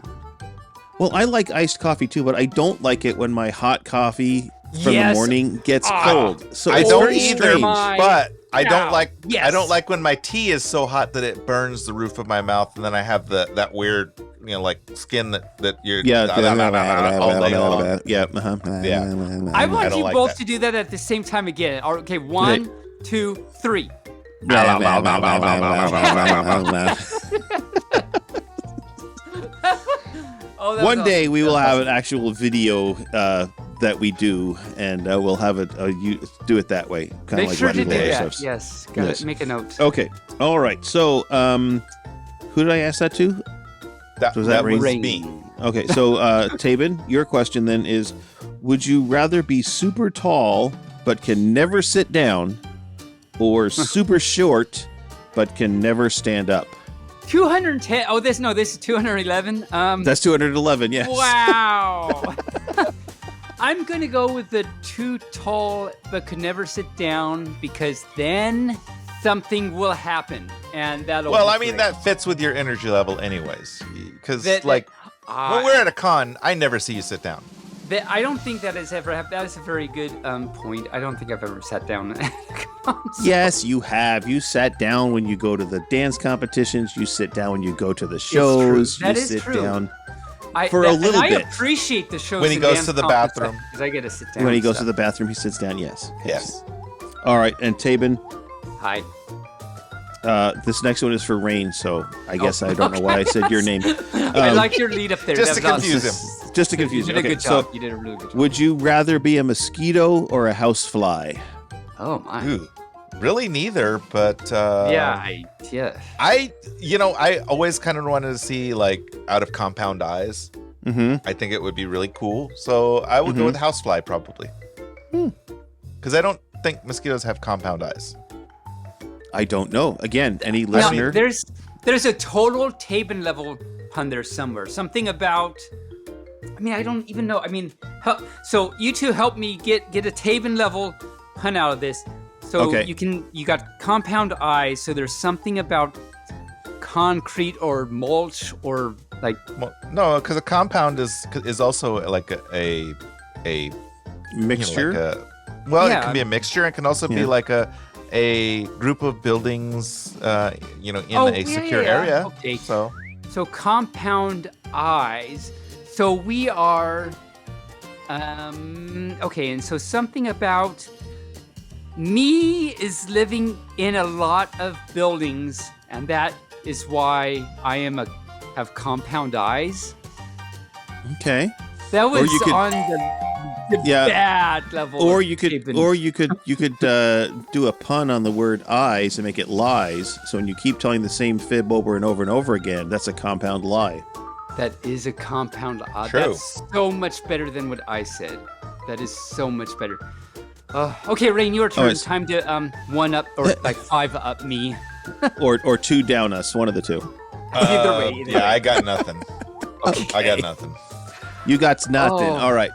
Well, I like iced coffee too, but I don't like it when my hot coffee from Yes. the morning gets cold. So I it's don't very either, strange. but I don't Now, like. yes. I don't like when my tea is so hot that it burns the roof of my mouth, and then I have that weird, like skin that you're all day long. Yeah. I want don't you like both that. to do that at the same time again. Okay, 1, 2, 3. Oh, that was One day awesome. we will have an actual video that we do, and we'll have you do it that way, kind of Make like sure to Letting do Go that. ourselves. Yes, got Yes. it. Make a note. Okay. All right. So, who did I ask that to? That Was that was Rayne? me. Okay. So, Taebyn, your question then is: would you rather be super tall but can never sit down, or super short but can never stand up? 210. Oh, this is 211. That's 211. Yes. Wow. I'm going to go with the too tall but could never sit down, because then something will happen, and that'll Well, be I mean, great. that fits with your energy level anyways. Because, That- when I- we're at a con, I never see you sit down. I don't think that has ever happened. That is a very good point. I don't think I've ever sat down. Yes, you have. You sat down when you go to the dance competitions. You sit down when you go to the shows. That you is sit true. down for a little and bit. I appreciate the shows When he and goes dance to the contests, bathroom. because I get to sit down. When he and goes to stuff. the bathroom, he sits down. Yes. Yes. All right. And Taebyn, Hi. this next one is for Rayne, so I guess I don't know why I said your name. I like your lead up there. just That to was confuse awesome. him. Just to You confuse did you. a good So, job. You did a really good job. would you rather be a mosquito or a housefly? Oh my. Ooh, really neither, but Yeah. I always kind of wanted to see like out of compound eyes. Mm-hmm. I think it would be really cool. So I would go with housefly probably. Because I don't think mosquitoes have compound eyes. I don't know. Again, any Now, listener? there's a total Taebyn level pun there somewhere. Something about. I mean, I don't even know. I mean, so you two help me get a Taebyn level pun out of this. So Okay. you got compound eyes. So there's something about concrete or mulch or like. Well, no, because a compound is also like a Mixture? It Yeah. can be a mixture. It can also be Yeah. like a group of buildings, in a secure yeah. area. Okay. So So compound eyes. So we are. Okay, and so something about me is living in a lot of buildings, and that is why I have compound eyes. Okay. That was you could- on the Yeah. bad level. Or of you could, Taebyn. do a pun on the word eyes and make it lies. So when you keep telling the same fib over and over and over again, that's a compound lie. That is a compound eye. True. That's so much better than what I said. That is so much better. Okay, Rayne, your turn. it's- Time to 1 up or like 5 up me. Or two down us, one of the two. Either way, either way. I got nothing. I got nothing. You got nothing. Oh. All right.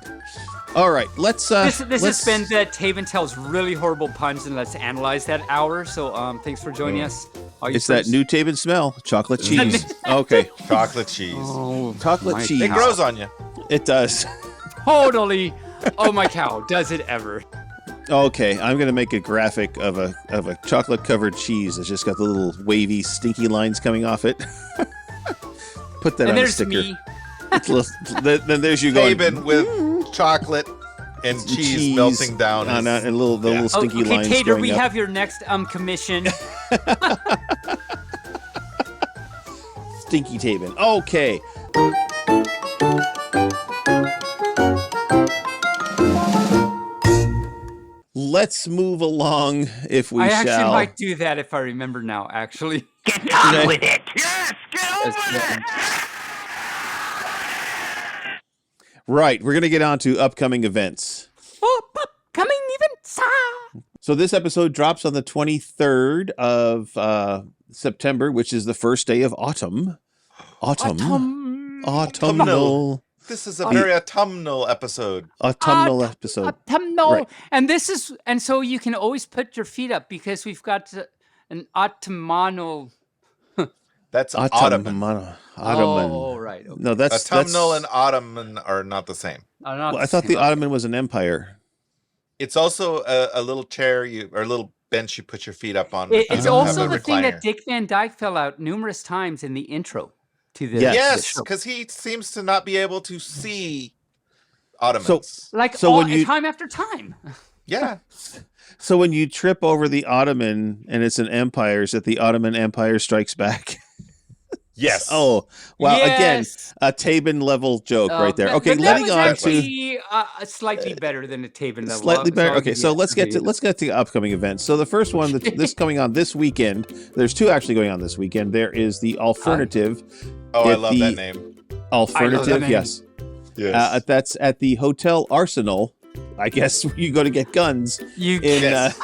All right. Let's This has let's- been the Taebyn tells really horrible puns, and let's analyze that hour. So thanks for joining us. All you It's that first- new Taebyn smell, chocolate cheese. Okay. Chocolate cheese. Oh, Chocolate my cheese. It cow. grows on you. It does. Totally. Oh my cow! Does it ever? Okay, I'm gonna make a graphic of a chocolate covered cheese that's just got the little wavy, stinky lines coming off it. Put that And on a there's sticker. me. Then there's you going. Taebyn with chocolate and cheese melting down. and his- little stinky okay, lines Tater, going we up. have your next commission. Stinky Taebyn. Okay. Let's move along, if we I shall. actually might do that if I remember now. Actually, Get on with it. Yes, get on That's with good. it. Right, we're gonna get on to upcoming events. coming events. So this episode drops on the 23rd of September, which is the first day of autumn. Autumnal. This is a very autumnal episode. Autumnal episode. Autumnal. Right. And so you can always put your feet up because we've got an autumnal. That's autumn. Ottoman. Oh, right. Okay. No, that's Autumnal and Ottoman are not the same. Oh, not Well, I thought same. the Ottoman was an empire. It's also a little chair or a little bench you put your feet up on. It's You don't have also a the thing that recliner. Dick Van Dyke fell out numerous times in the intro to the, Yes. the Yes, show. because he seems to not be able to see Ottomans. Like So when time after time. Yeah. So when you trip over the Ottoman and it's an empire, is that the Ottoman Empire strikes back? Yes. Oh, well, again, Yes. a Taebyn level joke right there. But- Okay, but that letting was on actually, slightly better than a Taebyn level. slightly better. I'll Okay, give so you let's get that. to upcoming events. So the first one this coming on this weekend. There's two actually going on this weekend. There is the alternative. Oh, I at love the- that name. Alternative, name. yes. Yes. That's at the Hotel Arsenal. I guess you go to get guns You in Yes.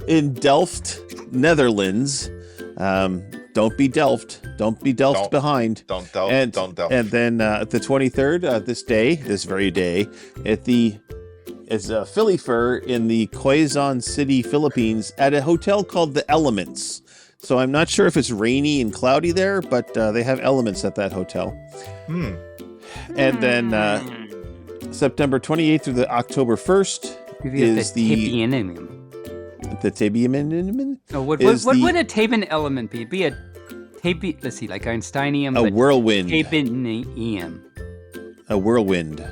in Delft, Netherlands. Don't be Delft. Don't be Delft Don't. behind. Don't delve. And Don't delve. and then the 23rd, this very day, it's Philly Fur in the Quezon City, Philippines, at a hotel called the Elements. So I'm not sure if it's rainy and cloudy there, but they have elements at that hotel. Hmm. And then September 28th through the October 1st is the Taebyn. Oh, what is the- would a Taebyn element be? It'd be a Taebyn, let's see, like Einsteinium, A but whirlwind. Taebynium. A whirlwind.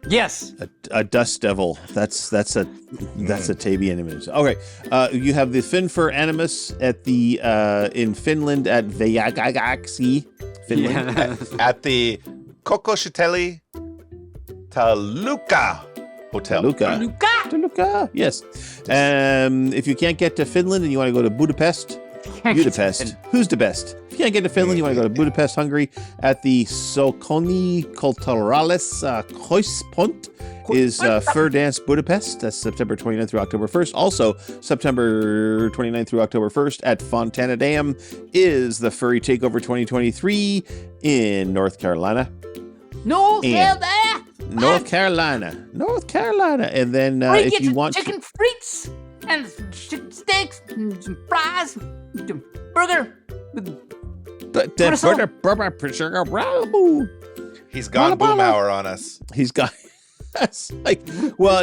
Yes. A dust devil. That's a Taebyn image. Okay, you have the Finfur Animus at the in Finland at Vajagaksi, Finland. Yeah. At the Kokosheteli Taluka Hotel. Toluca. Yes. If you can't get to Finland and you want to go to Budapest, who's the best? If you can't get to Finland, you want to go to Budapest, Hungary, at the Sokoni Kulturalis Koispont is Fur Dance Budapest. That's September 29th through October 1st. Also, September 29th through October 1st at Fontana Dam is the Furry Takeover 2023 in North Carolina. No, And- there. North Carolina. And then if you want chicken frites and chicken steaks and some fries, some burger. He's gone boom hour on us. He's got like, well,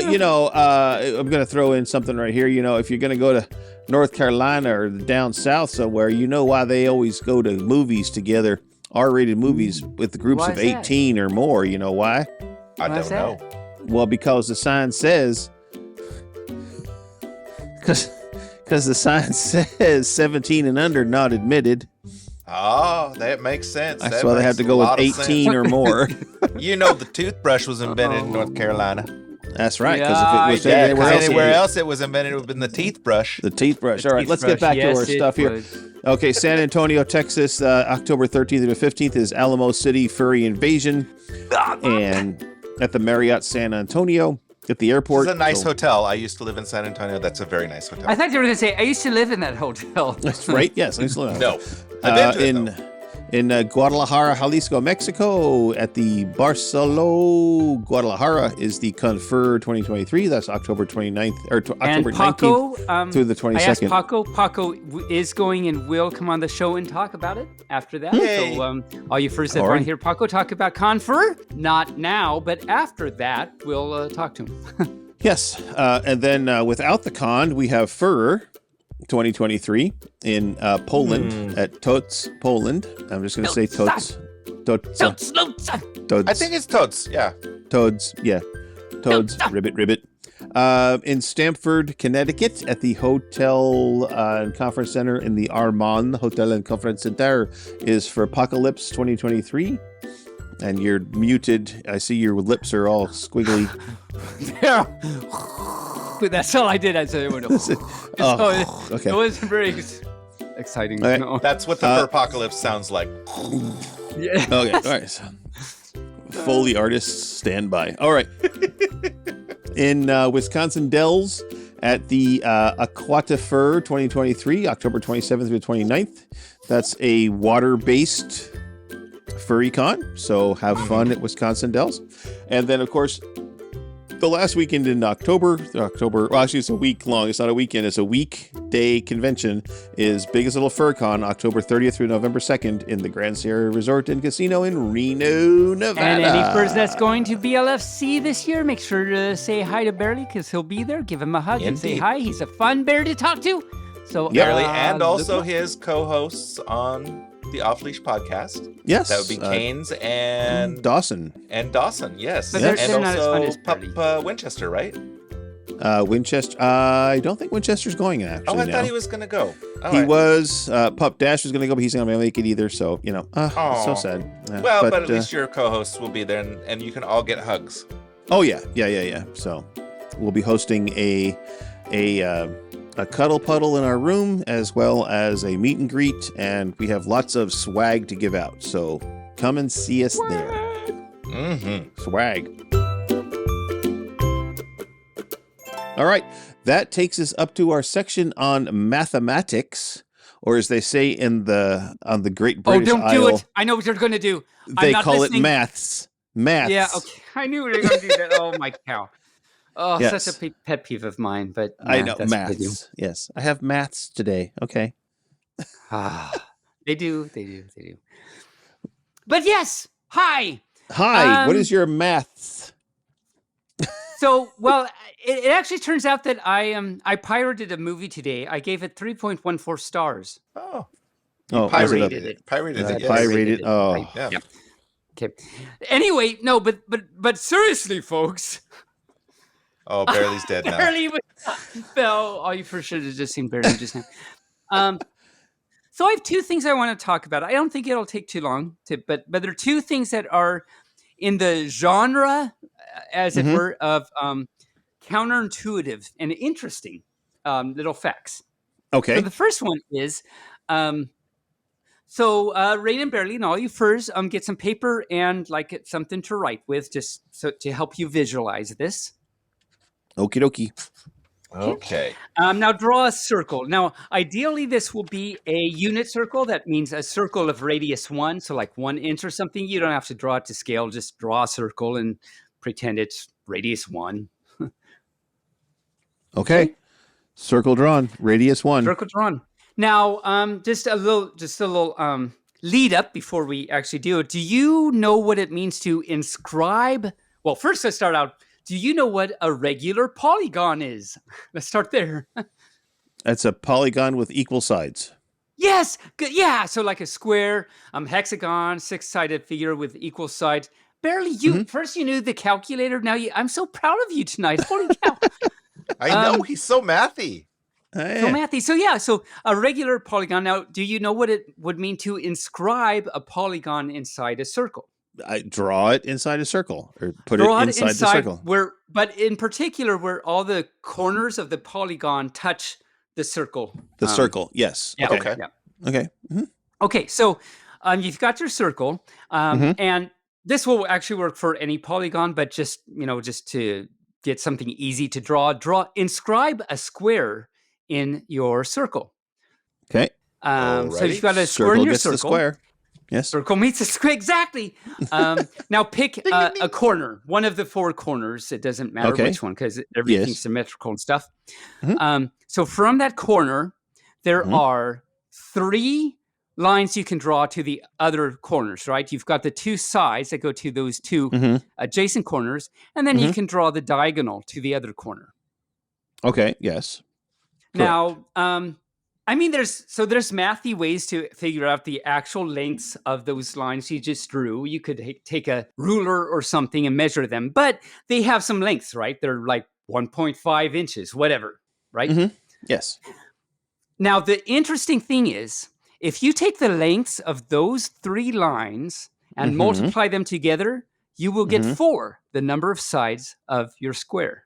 I'm gonna throw in something right here. If you're gonna go to North Carolina or down south somewhere, you know why they always go to movies together, R-rated movies with the groups Why of is that? 18 or more. You know why? I Why is don't that? know. Well, because the sign says, because the sign says 17 and under not admitted. Oh, that makes sense. That's That why they makes have to a go with lot of 18 sense. or more. The toothbrush was invented in North Carolina. That's right. Because Yeah, if it was Yeah, anywhere else, anywhere else it was invented, it would have been the teeth brush. the teeth brush. All right, let's get back to our stuff here. Okay, San Antonio, Texas, October 13th to the 15th is Alamo City Furry Invasion, and at the Marriott San Antonio at the airport. It's a nice hotel. I used to live in San Antonio. That's a very nice hotel. I thought you were going to say, I used to live in that hotel. That's right. Yes, I No. I've been to it, though. in Guadalajara, Jalisco, Mexico, at the Barcelo Guadalajara is the Confer 2023. That's October 29th or And October Paco, 19th through the I asked 22nd. Paco. Paco is going and will come on the show and talk about it after that. Yay. So, all you first that All want right. to hear Paco talk about Confer, not now, but after that, we'll talk to him. Yes, and then without the con, we have Fur 2023 in Poland at Tots, Poland. I'm just going to say Tots. I think it's toads. Yeah. Toads, yeah. Toads, ribbit. In Stamford, Connecticut, at the Hotel and Conference Center in the Armand Hotel and Conference Center is for Apocalypse 2023. And you're muted. I see your lips are all squiggly. Yeah. That's all I did. I said, Oh, okay. It wasn't very exciting. All right. No. That's what the Furpocalypse sounds like. Yeah. Okay, all right. So, Foley artists, stand by. All right. In Wisconsin Dells at the Aquatifur 2023, October 27th through 29th. That's a water-based furry con, so have fun at Wisconsin Dells. And then, of course, the last weekend in October, well, actually it's a week long. It's not a weekend. It's a weekday convention is Biggest Little FurCon, October 30th through November 2nd in the Grand Sierra Resort and Casino in Reno, Nevada. And any furs that's going to BLFC this year, make sure to say hi to Barely because he'll be there. Give him a hug and say Indeed. hi. He's a fun bear to talk to. So Barely, and also look- his co-hosts on the Off Leash podcast. Yes. That would be Canes and Dawson. Dawson, yes. But they're and not as fun also as Barely. Pup Winchester, right? Winchester. I don't think Winchester's going actually. Oh, I now. thought he was going to go. All He right. was. Pup Dash was going to go, but he's not going to make it either. So, it's so Aw. sad. Well, but at least your co-hosts will be there, and you can all get hugs. Oh, yeah. So we'll be hosting a cuddle puddle in our room as well as a meet and greet, and we have lots of swag to give out. So come and see us there. Mm-hmm. Swag. All right. That takes us up to our section on mathematics, or as they say on the Great British don't Isle, do it. I know what you're going to do. they I'm not call listening. it maths. Maths. Yeah, okay. I knew they were going to do that. Oh, my cow. Oh, Yes. such a pet peeve of mine, but I yeah, know that's what they do. maths. Yes, I have maths today. Okay. They do. But yes, hi. Hi. What is your maths? So, well, it actually turns out that I pirated a movie today. I gave it 3.14 stars. Oh, Oh, pirated is it. Pirated it. Yes. Pirated. Oh, Yeah. Yeah. Okay. Anyway, no, but seriously, folks. Oh, Barely's dead now. Barely fell. Oh, you first should have just seen Barely just now. So I have two things I want to talk about. I don't think it'll take too long, but there are two things that are in the genre, as it were, of counterintuitive and interesting little facts. okay. So the first one is, Rayne and Barely and all you furs, get some paper and something to write with, just so to help you visualize this. Okie dokie. Okay. Now draw a circle. Now, ideally, this will be a unit circle. That means a circle of radius 1, so like 1 inch or something. You don't have to draw it to scale. Just draw a circle and pretend it's radius 1. Okay. Circle drawn. Radius 1. Circle drawn. Now, just a little lead up before we actually do it. Do you know what it means to inscribe? Well, first let's start out. Do you know what a regular polygon is? Let's start there. That's a polygon with equal sides. Yes. Good. Yeah. So like a square, hexagon, 6-sided figure with equal sides. Barely you. First you knew the calculator. Now I'm so proud of you tonight. Holy cow. I know, he's so mathy. So mathy. So yeah. So a regular polygon. Now, do you know what it would mean to inscribe a polygon inside a circle? I draw it inside a circle or put it inside the circle. But in particular, where all the corners of the polygon touch the circle. The circle. Yes. Yeah. Okay. Yeah. Okay. Mhm. Okay. So you've got your circle, and this will actually work for any polygon, but just to get something easy to inscribe a square in your circle. Okay. So you've got a square Circle in your gets the circle. square. Yes. Circle meets a square. Exactly. Now pick a corner, one of the 4 corners. It doesn't matter Okay. which one because everything's Yes. symmetrical and stuff. So from that corner, there are 3 lines you can draw to the other corners, right? You've got the 2 sides that go to those 2 adjacent corners, and then you can draw the diagonal to the other corner. Okay. Yes. Now, there's mathy ways to figure out the actual lengths of those lines you just drew. You could take a ruler or something and measure them, but they have some lengths, right? They're like 1.5 inches, whatever, right? Yes. Now, the interesting thing is, if you take the lengths of those 3 lines and multiply them together, you will get 4, the number of sides of your square.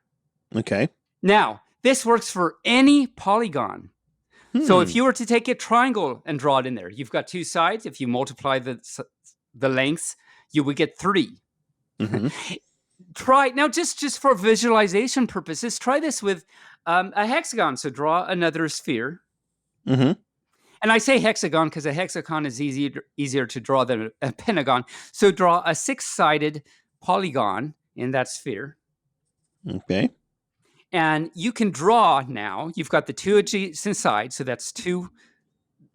Okay. Now, this works for any polygon. So if you were to take a triangle and draw it in there, you've got 2 sides. If you multiply the lengths, you would get 3. Try now, just for visualization purposes, try this with a hexagon. So draw another sphere. And I say hexagon because a hexagon is easier to draw than a pentagon. So draw a 6-sided polygon in that sphere. Okay. And you can draw now. You've got the two adjacent sides, so that's two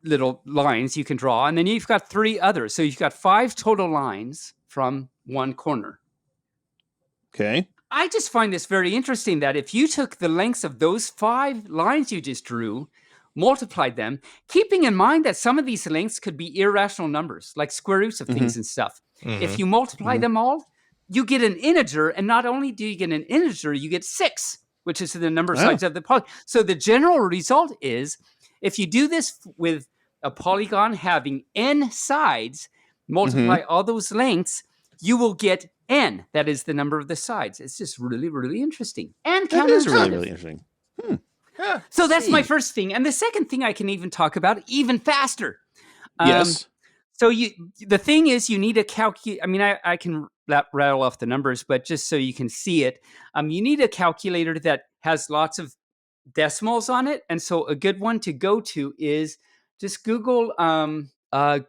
little lines you can draw. And then you've got three others. So you've got 5 total lines from one corner. Okay. I just find this very interesting that if you took the lengths of those 5 lines you just drew, multiplied them, keeping in mind that some of these lengths could be irrational numbers, like square roots of things and stuff. If you multiply them all, you get an integer. And not only do you get an integer, you get 6, which is the number of sides of the polygon. So the general result is, if you do this with a polygon having n sides, multiply all those lengths, you will get n. That is the number of the sides. It's just really, really interesting. And That is counterintuitive. really, really interesting. Yeah. So that's my first thing. And the second thing I can even talk about even faster. Yes. So the thing is, you need a calculate. I mean, I can rattle off the numbers, but just so you can see it, you need a calculator that has lots of decimals on it. And so a good one to go to is just Google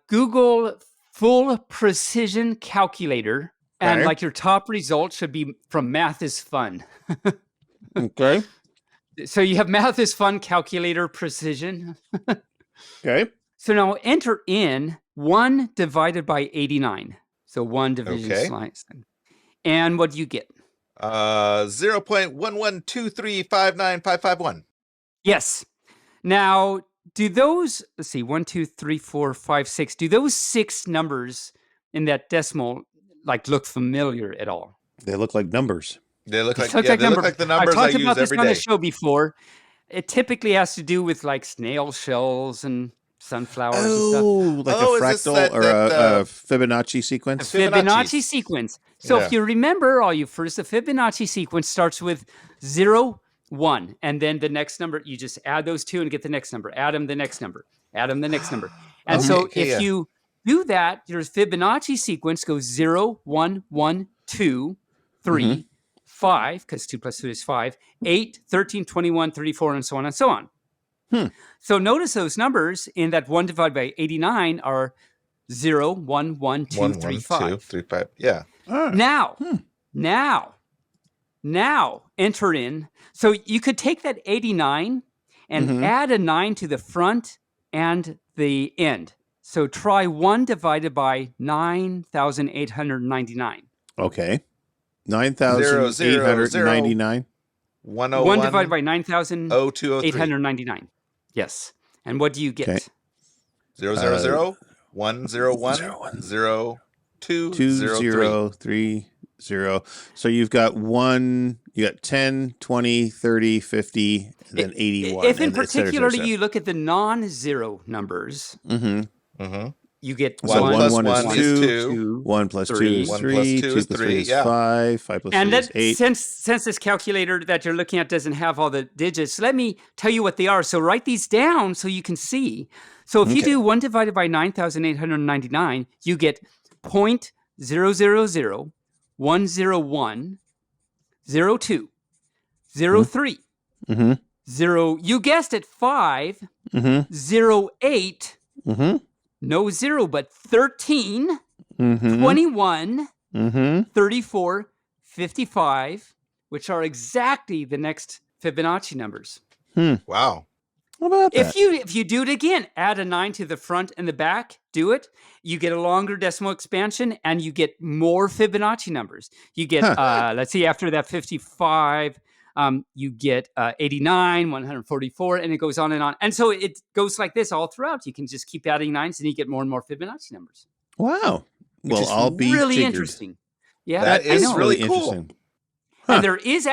Google full precision calculator. And Okay. like your top result should be from Math is Fun. Okay. So you have Math is Fun calculator precision. Okay. So now enter in 1 divided by 89. So 1 division Okay. slice. And what do you get? 0.1123595551. Yes. Now, do those, let's see, 1, 2, 3, 4, 5, 6, do those 6 numbers in that decimal like look familiar at all? They look like numbers. They look like, They look yeah, like they look numbers. like the numbers I've I talked use about this every on day. the show before. It typically has to do with like snail shells and sunflowers and stuff. Like Oh, a is this fractal that- or that, a Fibonacci sequence? Fibonacci sequence. So Yeah. if you remember, all you first, the Fibonacci sequence starts with 0, 1, and then the next number, you just add those two and get the next number. Add them the next number. Add them the next number. And Okay, so okay, if yeah. you do that, your Fibonacci sequence goes 0, 1, 1, 2, 3, 5, because 2 plus 2 is 5, 8, 13, 21, 34, and so on and so on. So notice those numbers in that 1 divided by 89 are 0, 1, 1, 2, 3, 5. 2, 3, 5. Yeah. Now enter in. So you could take that 89 and add a 9 to the front and the end. So try 1 divided by 9,899. Okay. 101 9,899. 1 divided by 0203. 9,899. Yes. And what do you get? Okay. 000 101 02 2030. So you've got 10, 20, 30, 50, and then 81. If in and et cetera, et particular cetera. you look at the non-zero numbers, you get So 1 plus 1 1 is is 2. 2. 1 plus 2 3. is 1 3. plus 2 2 plus is 3 3, is yeah. 5. 5 plus And 3 is that, 8. since this calculator that you're looking at doesn't have all the digits, let me tell you what they are. So write these down so you can see. So if you do 1 divided by 9,899, you get 0.000 101 02 03 0. You guessed it, 5 08. No 0, but 13, 21, 34, 55, which are exactly the next Fibonacci numbers. Wow. What about that? If you do it again, add a 9 to the front and the back, do it, you get a longer decimal expansion and you get more Fibonacci numbers. You get, let's see, after that 55, you get 89, 144, and it goes on and on. And so it goes like this all throughout. You can just keep adding 9s and you get more and more Fibonacci numbers. Wow. Well, Which is I'll be really jiggered. interesting. Yeah, That I is know. really cool. interesting. And there is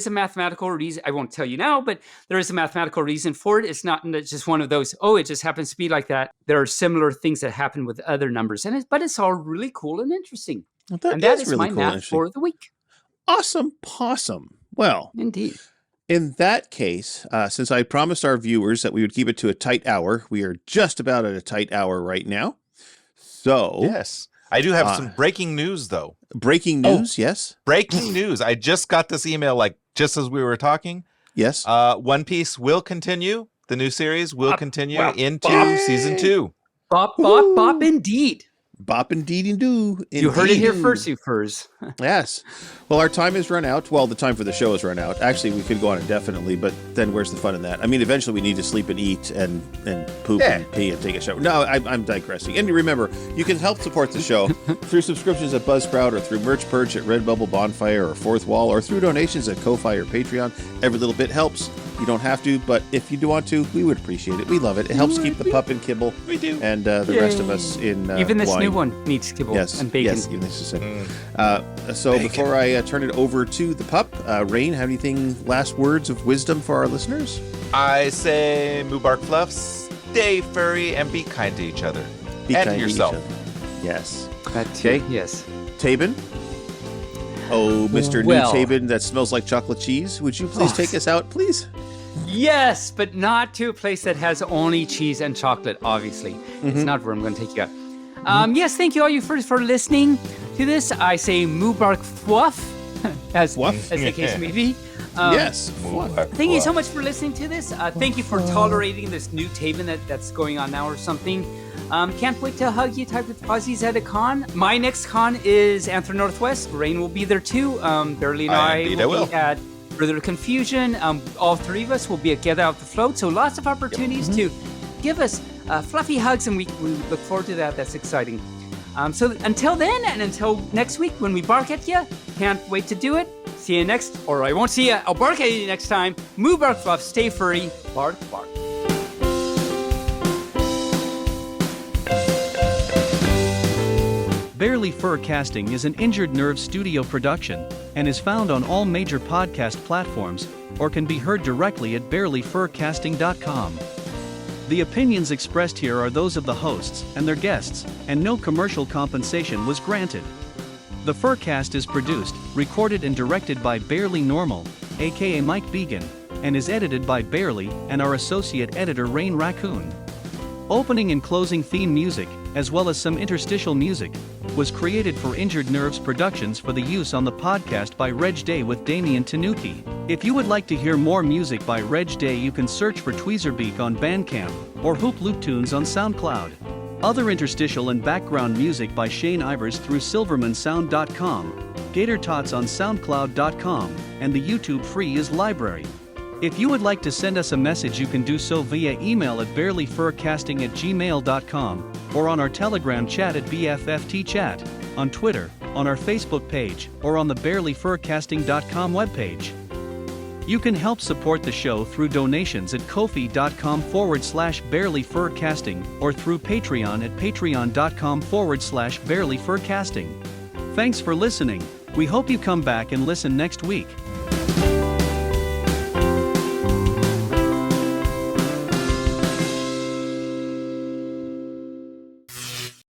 a mathematical reason. I won't tell you now, but there is a mathematical reason for it. It's not just one of those, oh, it just happens to be like that. There are similar things that happen with other numbers, but it's all really cool and interesting. Well, And that is really my cool and math interesting. for the week. Awesome possum. Well, Indeed. in that case, since I promised our viewers that we would keep it to a tight hour, we are just about at a tight hour right now. So, Yes. I do have some breaking news, though. breaking news, yes? Breaking news. I just got this email, just as we were talking. Yes. One Piece will continue. The new series will continue into season 2. Bop, bop, bop, indeed. Bop and deeding do. You heard it here first, you furs. Yes. Well, our time has run out. Well, the time for the show has run out. Actually, we could go on indefinitely, but then where's the fun in that? I mean, eventually we need to sleep and eat and poop and pee and take a shower. No, I'm digressing. And remember, you can help support the show through subscriptions at Buzzsprout or through Merch Purge at Redbubble, Bonfire, or Fourth Wall, or through donations at Ko-Fi or Patreon. Every little bit helps. You don't have to, but if you do want to, we would appreciate it. We love it. It helps keep the pup in kibble. We do. And the rest of us in even this wine. new one needs kibble and bacon. Yes, even this is it. So bacon. Before I turn it over to the pup, Rayne, have anything, last words of wisdom for our listeners? I say, Moobarkfwuff, stay furry and be kind to each other. Be and kind to yourself. each other. Yes. That too. Okay. Yes. Taebyn? Oh, Mr. Well. New Taebyn that smells like chocolate cheese. Would you please take us out, please? Yes, but not to a place that has only cheese and chocolate, obviously. It's not where I'm going to take you out. Yes, thank you all you for listening to this. I say Moobarkfwuff, as the case may be. Yes. Thank you so much for listening to this. Thank you for tolerating this new Taebyn that's going on now or something. Can't wait to hug you type with Aussies at a con. My next con is Anther Northwest. Rayne will be there too. Barely and I will be at Further Confusion. All three of us will be together out the float. So lots of opportunities to give us fluffy hugs, and we look forward to that. That's exciting. So until then, and until next week when we bark at you, can't wait to do it. See you next, or I won't see you. I'll bark at you next time. Moobarkfwuff, stay furry, bark, bark. Barely Furcasting is an Injured Nerve studio production and is found on all major podcast platforms or can be heard directly at barelyfurcasting.com. The opinions expressed here are those of the hosts and their guests, and no commercial compensation was granted. The Furcast is produced, recorded and directed by Barely Normal, aka Mike Began, and is edited by Barely and our associate editor Rayne Raccoon. Opening and closing theme music, as well as some interstitial music, was created for Injured Nerves Productions for the use on the podcast by Reg Day with Damien Tanuki. If you would like to hear more music by Reg Day, you can search for Tweezerbeak on Bandcamp or Hoop Loop Tunes on SoundCloud. Other interstitial and background music by Shane Ivers through silvermansound.com, Gator Tots on soundcloud.com, and the YouTube Free is Library. If you would like to send us a message, you can do so via email at barelyfurcasting@gmail.com or on our Telegram chat at BFFTchat, on Twitter, on our Facebook page, or on the barelyfurcasting.com webpage. You can help support the show through donations at kofi.com/barelyfurcasting or through Patreon at patreon.com/barelyfurcasting. Thanks for listening. We hope you come back and listen next week.